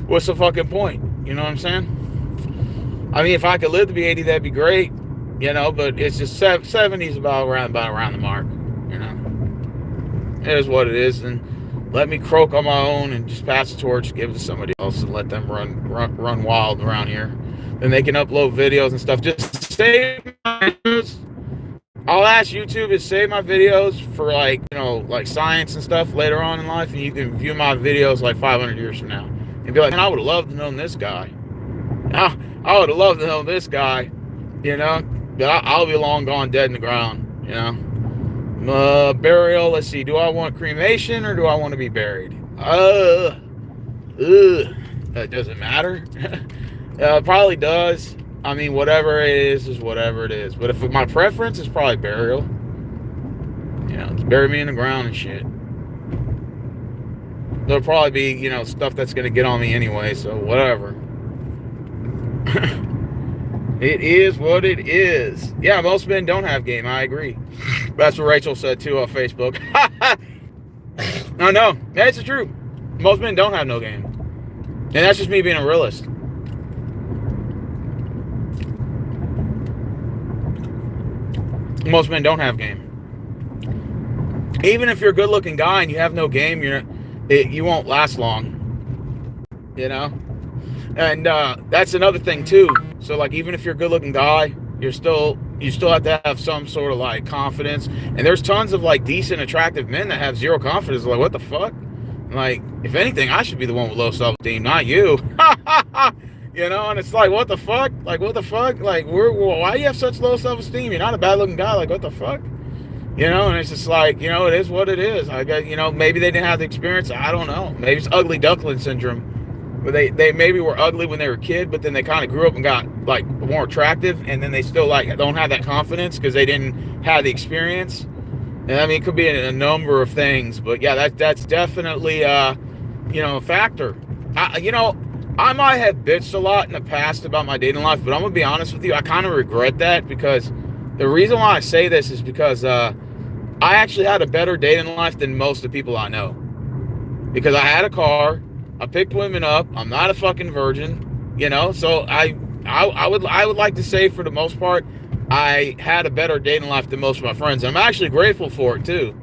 What's the fucking point? You know what I'm saying? I mean, if I could live to be 80, that'd be great. You know, but it's just 70 is about around the mark. You know, it is what it is, and let me croak on my own and just pass the torch, give it to somebody else, and let them run wild around here. Then they can upload videos and stuff. Just save my videos. I'll ask YouTube to save my videos for like, you know, like science and stuff later on in life, and you can view my videos like 500 years from now and be like, man, I would have loved to know this guy. I would have loved to know this guy, you know, but I'll be long gone, dead in the ground, you know. Burial, let's see, do I want cremation or do I want to be buried? That doesn't matter. Probably does. I mean, whatever it is whatever it is. But if my preference is probably burial, you know, just bury me in the ground and shit. There'll probably be, you know, stuff that's going to get on me anyway, so whatever. It is what it is. Yeah, most men don't have game. I agree. That's what Rachel said too on Facebook. No, that's the truth. Most men don't have no game. And that's just me being a realist. Most men don't have game. Even if you're a good-looking guy and you have no game, you won't last long. You know? And that's another thing too. So like, even if you're a good-looking guy, you still have to have some sort of like confidence. And there's tons of like decent, attractive men that have zero confidence. Like, what the fuck? Like, if anything, I should be the one with low self-esteem, not you. You know, and it's like, what the fuck? Like, what the fuck? Like, why do you have such low self-esteem? You're not a bad-looking guy. Like, what the fuck? You know, and it's just like, you know, it is what it is. I guess, you know, maybe they didn't have the experience. I don't know. Maybe it's ugly duckling syndrome. Where they maybe were ugly when they were a kid, but then they kind of grew up and got like more attractive, and then they still like don't have that confidence because they didn't have the experience. And I mean, it could be a number of things, but yeah, that's definitely you know, a factor. I might have bitched a lot in the past about my dating life, but I'm gonna be honest with you, I kind of regret that, because the reason why I say this is because I actually had a better dating life than most of the people I know, because I had a car. I picked women up. I'm not a fucking virgin, you know. So I would like to say, for the most part, I had a better dating life than most of my friends. I'm actually grateful for it too,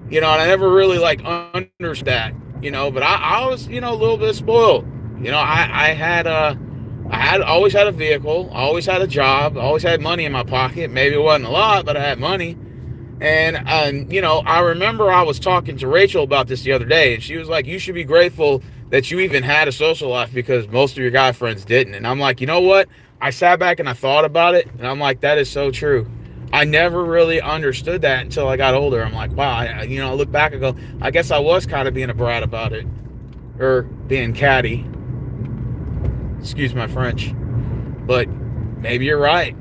you know. And I never really like understood that, you know. But I was, you know, a little bit spoiled, you know. I always had a vehicle, I always had a job, I always had money in my pocket. Maybe it wasn't a lot, but I had money. And you know, I remember I was talking to Rachel about this the other day, and she was like, you should be grateful that you even had a social life, because most of your guy friends didn't. And I'm like, you know what? I sat back and I thought about it, and I'm like, that is so true. I never really understood that until I got older. I'm like, wow, I look back and go, I guess I was kind of being a brat about it, or being catty. Excuse my French. But maybe you're right,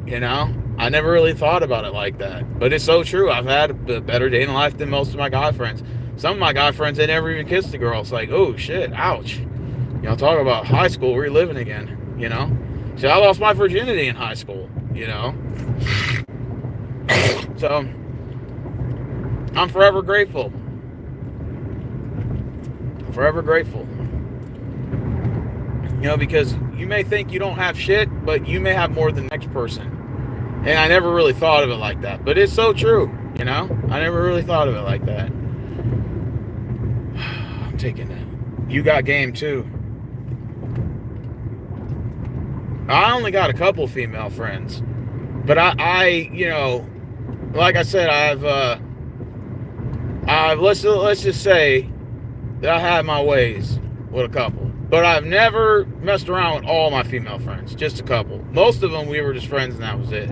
you know? I never really thought about it like that. But it's so true. I've had a better dating life than most of my guy friends. Some of my guy friends, they never even kissed a girl. It's like, oh, shit, ouch. You know, talk about high school reliving again, you know? So I lost my virginity in high school, you know? So I'm forever grateful. Forever grateful. You know, because you may think you don't have shit, but you may have more than the next person. And I never really thought of it like that. But it's so true, you know? I never really thought of it like that. I'm taking that. You got game too. I only got a couple female friends. But I you know, like I said, let's just say that I had my ways with a couple. But I've never messed around with all my female friends. Just a couple. Most of them, we were just friends and that was it.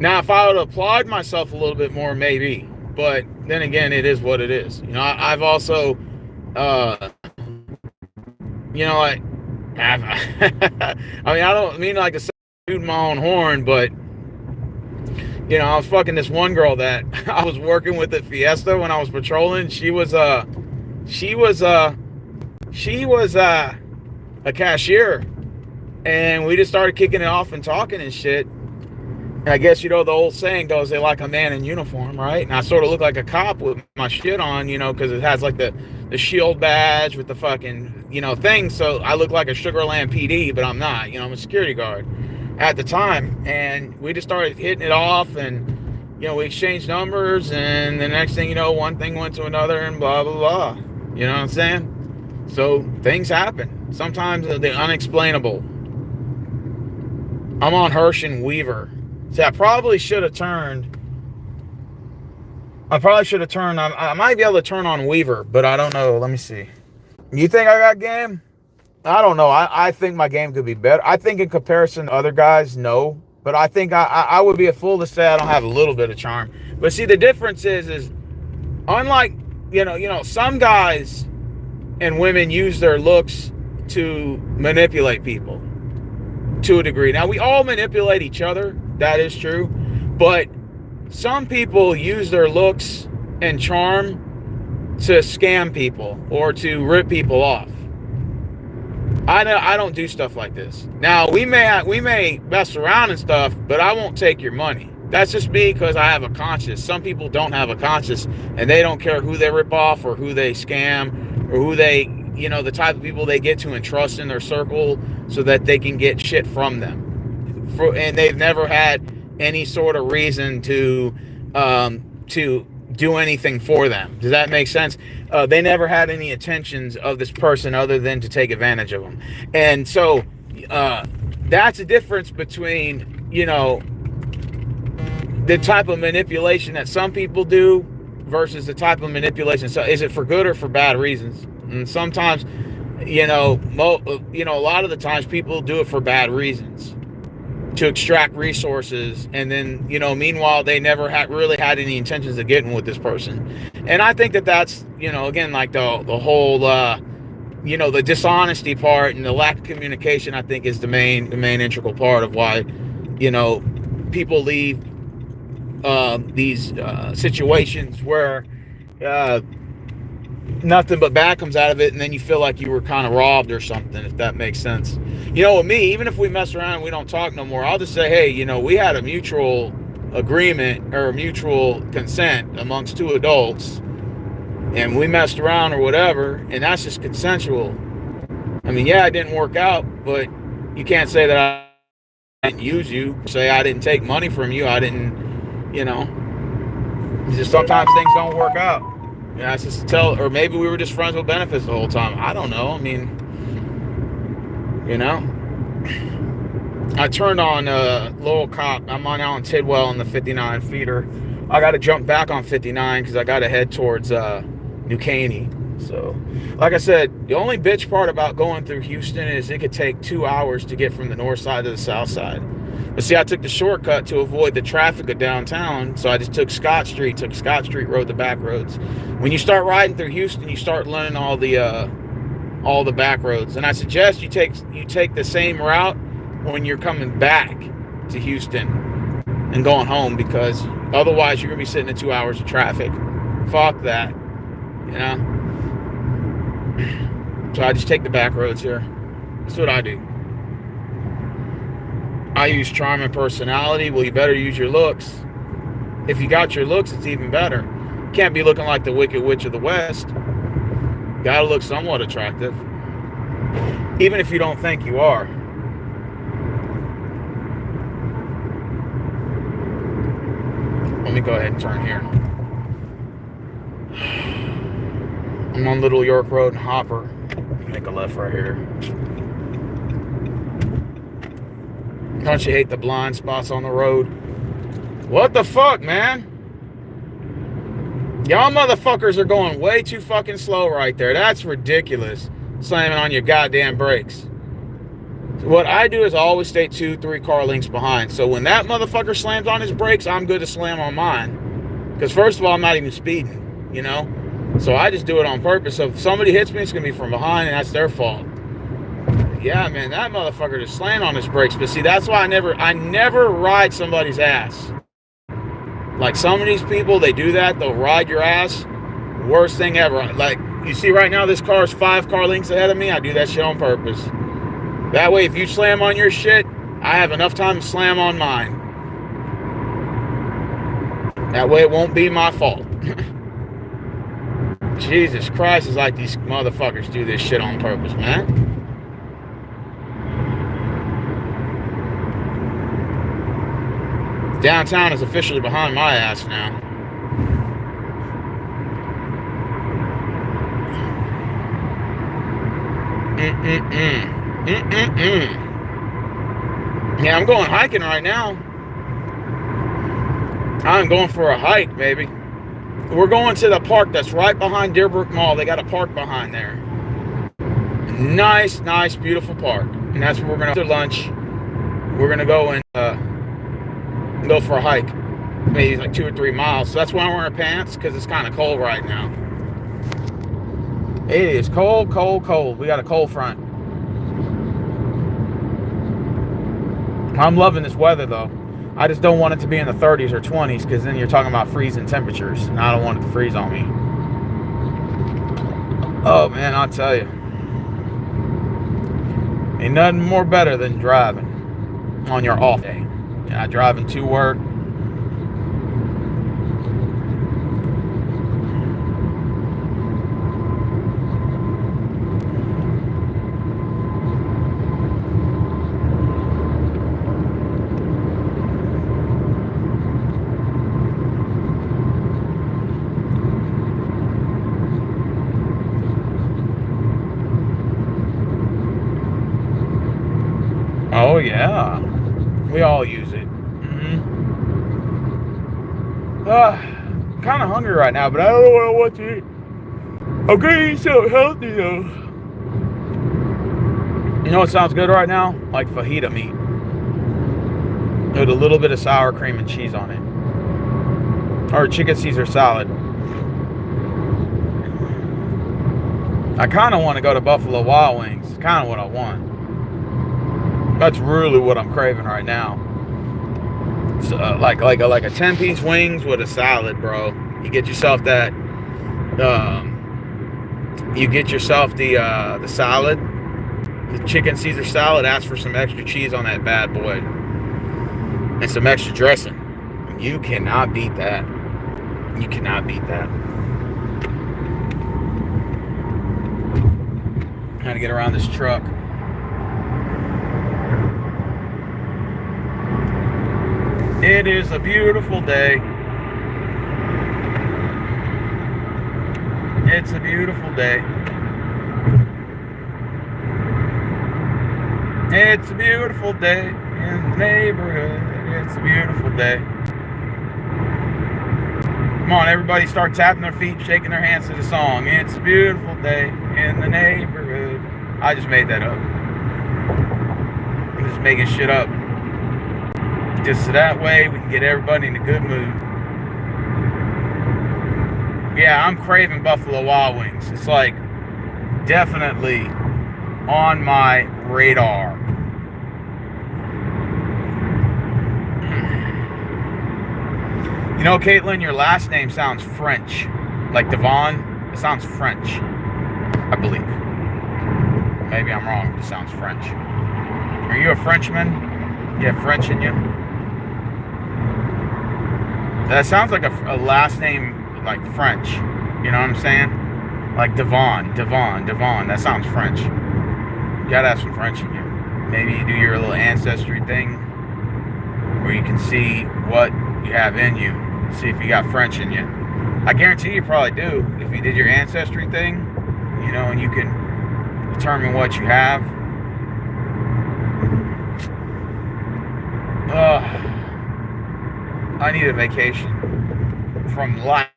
Now, if I would have applied myself a little bit more, maybe. But then again, it is what it is. You know, I've also, you know, I mean, I don't mean like to toot my own horn, but, You know, I was fucking this one girl that I was working with at Fiesta when I was patrolling. She was she was a cashier, and we just started kicking it off and talking and shit. And I guess, you know, the old saying goes, they like a man in uniform, right? And I sort of look like a cop with my shit on, you know, because it has like the shield badge with the fucking, you know, thing. So I look like a Sugarland PD, but I'm not. You know, I'm a security guard at the time. And we just started hitting it off, and, you know, we exchanged numbers, and the next thing you know, one thing went to another, and blah, blah, blah. You know what I'm saying? So things happen. Sometimes the unexplainable. I'm on Hirsch and Weaver. See, I probably should have turned. I might be able to turn on Weaver, but I don't know. Let me see. You think I got game? I don't know. I think my game could be better. I think in comparison to other guys, no. But I think I would be a fool to say I don't have a little bit of charm. But see, the difference is unlike, you know, some guys and women use their looks to manipulate people to a degree. Now, we all manipulate each other. That is true. But some people use their looks and charm to scam people or to rip people off. I don't do stuff like this. Now, we may mess around and stuff, but I won't take your money. That's just me because I have a conscience. Some people don't have a conscience, and they don't care who they rip off or who they scam or who they, you know, the type of people they get to entrust in their circle so that they can get shit from them. And they've never had any sort of reason to do anything for them. Does that make sense? They never had any intentions of this person other than to take advantage of them. And so that's a difference between, you know, the type of manipulation that some people do versus the type of manipulation. So is it for good or for bad reasons? And sometimes, you know, a lot of the times people do it for bad reasons, to extract resources, and then, you know, meanwhile they never really had any intentions of getting with this person. And I think that's, you know, again, like the whole you know, the dishonesty part and the lack of communication, I think, is the main integral part of why, you know, people leave these situations where nothing but bad comes out of it, and then you feel like you were kind of robbed or something, if that makes sense. You know, with me, even if we mess around and we don't talk no more, I'll just say, hey, you know, we had a mutual agreement or a mutual consent amongst two adults, and we messed around or whatever, and that's just consensual. I mean, yeah, it didn't work out, but you can't say that I didn't use you. Say I didn't take money from you. I didn't, you know. It's just sometimes things don't work out. Yeah, it's just or maybe we were just friends with benefits the whole time. I don't know. I mean, you know. I turned on Lowell Cop. I'm on Tidwell on the 59 feeder. I got to jump back on 59 because I got to head towards New Caney. So, like I said, the only bitch part about going through Houston is it could take 2 hours to get from the north side to the south side. But see, I took the shortcut to avoid the traffic of downtown, so I just took Scott Street, rode the back roads. When you start riding through Houston, you start learning all the back roads. And I suggest you take the same route when you're coming back to Houston and going home, because otherwise you're gonna be sitting in 2 hours of traffic. Fuck that, you know. So I just take the back roads here. That's what I do. I use charm and personality. Well, you better use your looks. If you got your looks, it's even better. You can't be looking like the Wicked Witch of the West. You gotta look somewhat attractive, even if you don't think you are. Let me go ahead and turn here. I'm on Little York Road and Hopper. Make a left right here. Don't you hate the blind spots on the road? What the fuck, man? Y'all motherfuckers are going way too fucking slow right there. That's ridiculous. Slamming on your goddamn brakes. What I do is I always stay 2-3 car lengths behind. So when that motherfucker slams on his brakes, I'm good to slam on mine. Because first of all, I'm not even speeding, you know? So I just do it on purpose. So if somebody hits me, it's going to be from behind, and that's their fault. Yeah, man, that motherfucker just slammed on his brakes. But see, that's why I never ride somebody's ass. Like some of these people, they do that. They'll ride your ass. Worst thing ever. Like you see right now, this car is 5 car lengths ahead of me. I do that shit on purpose. That way, if you slam on your shit, I have enough time to slam on mine. That way it won't be my fault. Jesus Christ, it's like these motherfuckers do this shit on purpose, man. Downtown is officially behind my ass now. Yeah, I'm going hiking right now. I'm going for a hike, baby. We're going to the park that's right behind Deerbrook Mall. They got a park behind there. Nice, beautiful park. And that's where we're going to after lunch. We're going to go and go for a hike. Maybe like 2 or 3 miles. So that's why I'm wearing pants, because it's kind of cold right now. It is cold. We got a cold front. I'm loving this weather, though. I just don't want it to be in the 30s or 20s, because then you're talking about freezing temperatures, and I don't want it to freeze on me. Oh, man, I'll tell you. Ain't nothing more better than driving on your off day. Yeah, driving to work. Oh, yeah. We all use it. Kind of hungry right now, but I don't know what to eat. I'm gonna eat something healthy, though. You know what sounds good right now? Like fajita meat. With a little bit of sour cream and cheese on it. Or chicken Caesar salad. I kind of want to go to Buffalo Wild Wings. It's kind of what I want. That's really what I'm craving right now. So, like a 10-piece wings with a salad, bro. You get yourself that. You get yourself the salad, the chicken Caesar salad. Ask for some extra cheese on that bad boy, and some extra dressing. You cannot beat that. You cannot beat that. Trying to get around this truck. It is a beautiful day. It's a beautiful day. It's a beautiful day in the neighborhood. It's a beautiful day. Come on, everybody start tapping their feet, shaking their hands to the song. It's a beautiful day in the neighborhood. I just made that up. I'm just making shit up. Just so that way we can get everybody in a good mood. Yeah, I'm craving Buffalo Wild Wings. It's like definitely on my radar. You know, Caitlin, your last name sounds French. Like Devon, it sounds French, I believe. Maybe I'm wrong. It sounds French. Are you a Frenchman? You have French in you? That sounds like a last name like French. You know what I'm saying? Like Devon. That sounds French. You gotta have some French in you. Maybe you do your little ancestry thing where you can see what you have in you. See if you got French in you. I guarantee you probably do. If you did your ancestry thing, you know, and you can determine what you have. I need a vacation from life.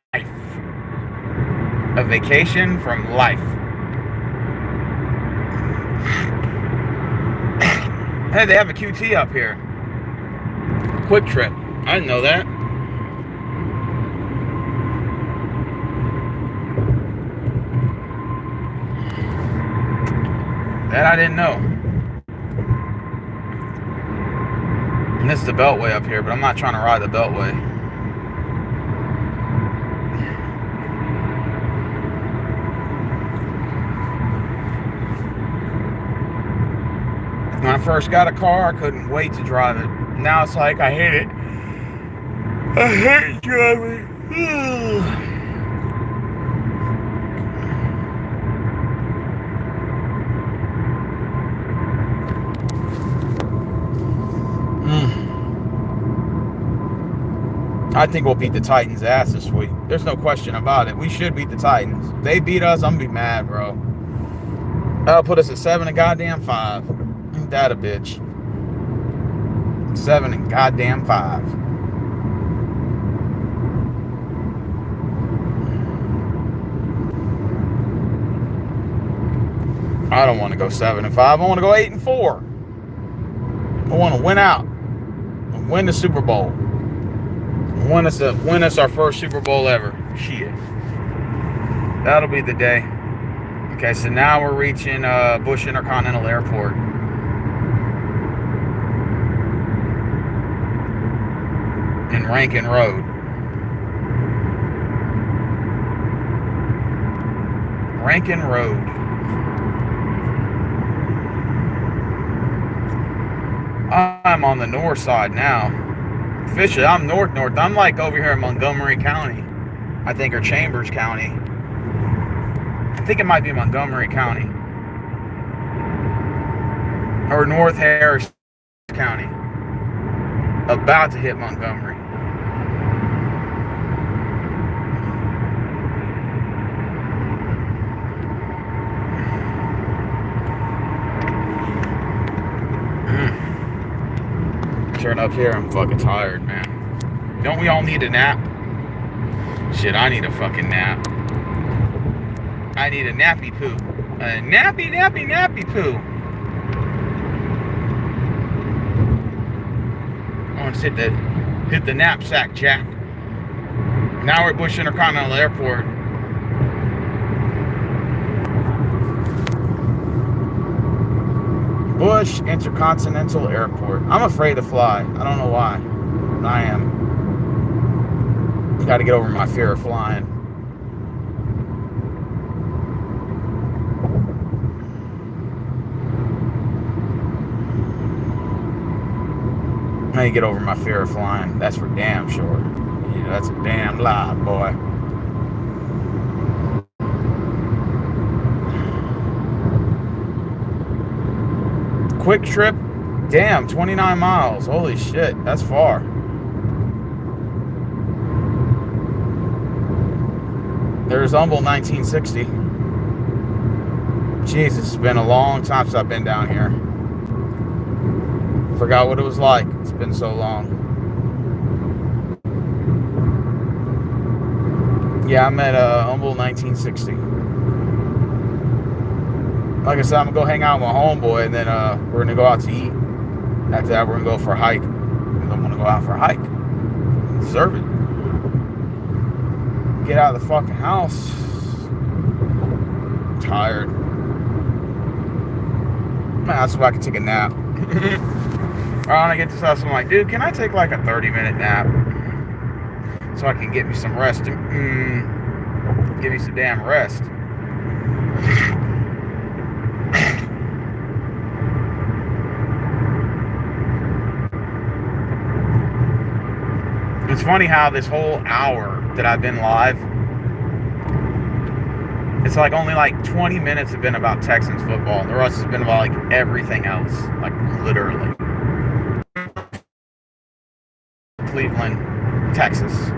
A vacation from life. Hey, they have a QT up here. Quick Trip. I didn't know that. That I didn't know. And this is the Beltway up here, but I'm not trying to ride the Beltway. I first got a car, I couldn't wait to drive it. Now it's like, I hate it. I hate driving. I think we'll beat the Titans' ass this week. There's no question about it. We should beat the Titans. If they beat us, I'm gonna be mad, bro. That'll put us at 7 and goddamn 5. Ain't that a bitch? 7 and goddamn 5. I don't want to go 7 and 5. I want to go 8 and 4. I want to win out and win the Super Bowl. Win us our first Super Bowl ever. Shit. That'll be the day. Okay, so now we're reaching Bush Intercontinental Airport. In Rankin Road. Rankin Road. I'm on the north side now. Officially, I'm north. I'm like over here in Montgomery County, I think, or Chambers County. I think it might be Montgomery County. Or North Harris County. About to hit Montgomery. Turn up here, I'm fucking tired, man. Don't we all need a nap? Shit, I need a fucking nap. I need a nappy poo. A nappy poo. I want to hit the knapsack, Jack. Now we're at Bush Intercontinental Airport. Bush Intercontinental Airport. I'm afraid to fly. I don't know why. I am. Got to get over my fear of flying. I need to get over my fear of flying. That's for damn sure. Yeah, that's a damn lie, boy. Quick trip, damn, 29 miles. Holy shit, that's far. There's Humble 1960. Jesus, it's been a long time since I've been down here. Forgot what it was like. It's been so long. Yeah, I'm at Humble 1960. Like I said, I'm going to go hang out with my homeboy, and then we're going to go out to eat. After that, we're going to go for a hike. Because I want to go out for a hike. Deserve it. Get out of the fucking house. I'm tired. Man, that's why I can take a nap. When I get to this house, I'm like, dude, can I take like a 30-minute nap? So I can get me some rest. Give me some damn rest. It's funny how this whole hour that I've been live, it's like only like 20 minutes have been about Texans football. The rest has been about like everything else. Like literally. Cleveland, Texas.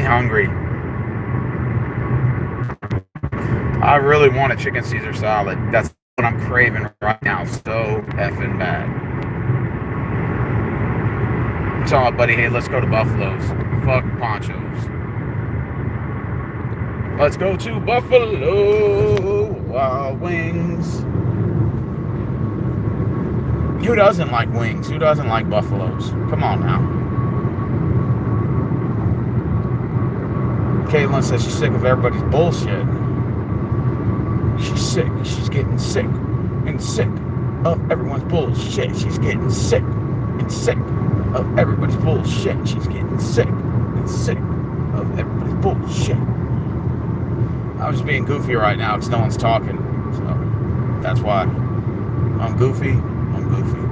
Hungry. I really want a chicken Caesar salad. That's what I'm craving right now. So effing bad. I'm telling my buddy, hey, let's go to Buffalo's. Fuck Ponchos. Let's go to Buffalo Wild Wings. Who doesn't like wings? Who doesn't like Buffalo's? Come on now. Caitlin says she's sick of everybody's bullshit. She's sick. She's getting sick and sick of everyone's bullshit. She's getting sick and sick of everybody's bullshit. She's getting sick and sick of everybody's bullshit. I'm just being goofy right now because no one's talking. So that's why I'm goofy. I'm goofy.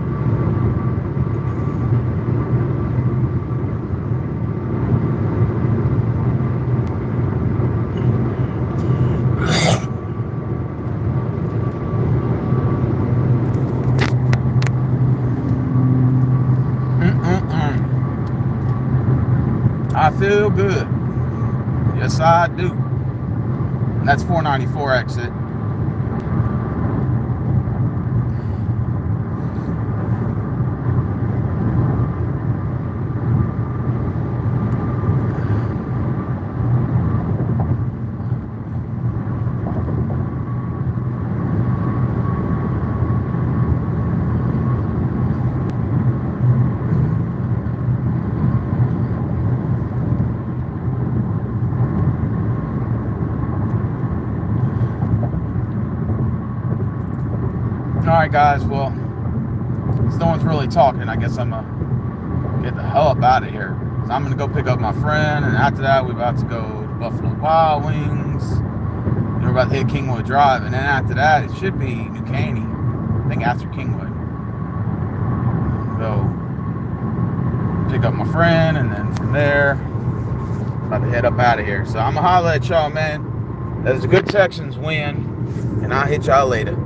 I feel good. Yes, I do. And that's 494 exit. Alright guys, well, since no one's really talking, I guess I'm gonna get the hell up out of here. I'm gonna go pick up my friend, and after that we're about to go to Buffalo Wild Wings. We're about to hit Kingwood Drive, and then after that it should be New Caney. I think after Kingwood. Go pick up my friend, and then from there about to head up out of here. So I'm gonna holler at y'all, man. That was a good Texans win, and I'll hit y'all later.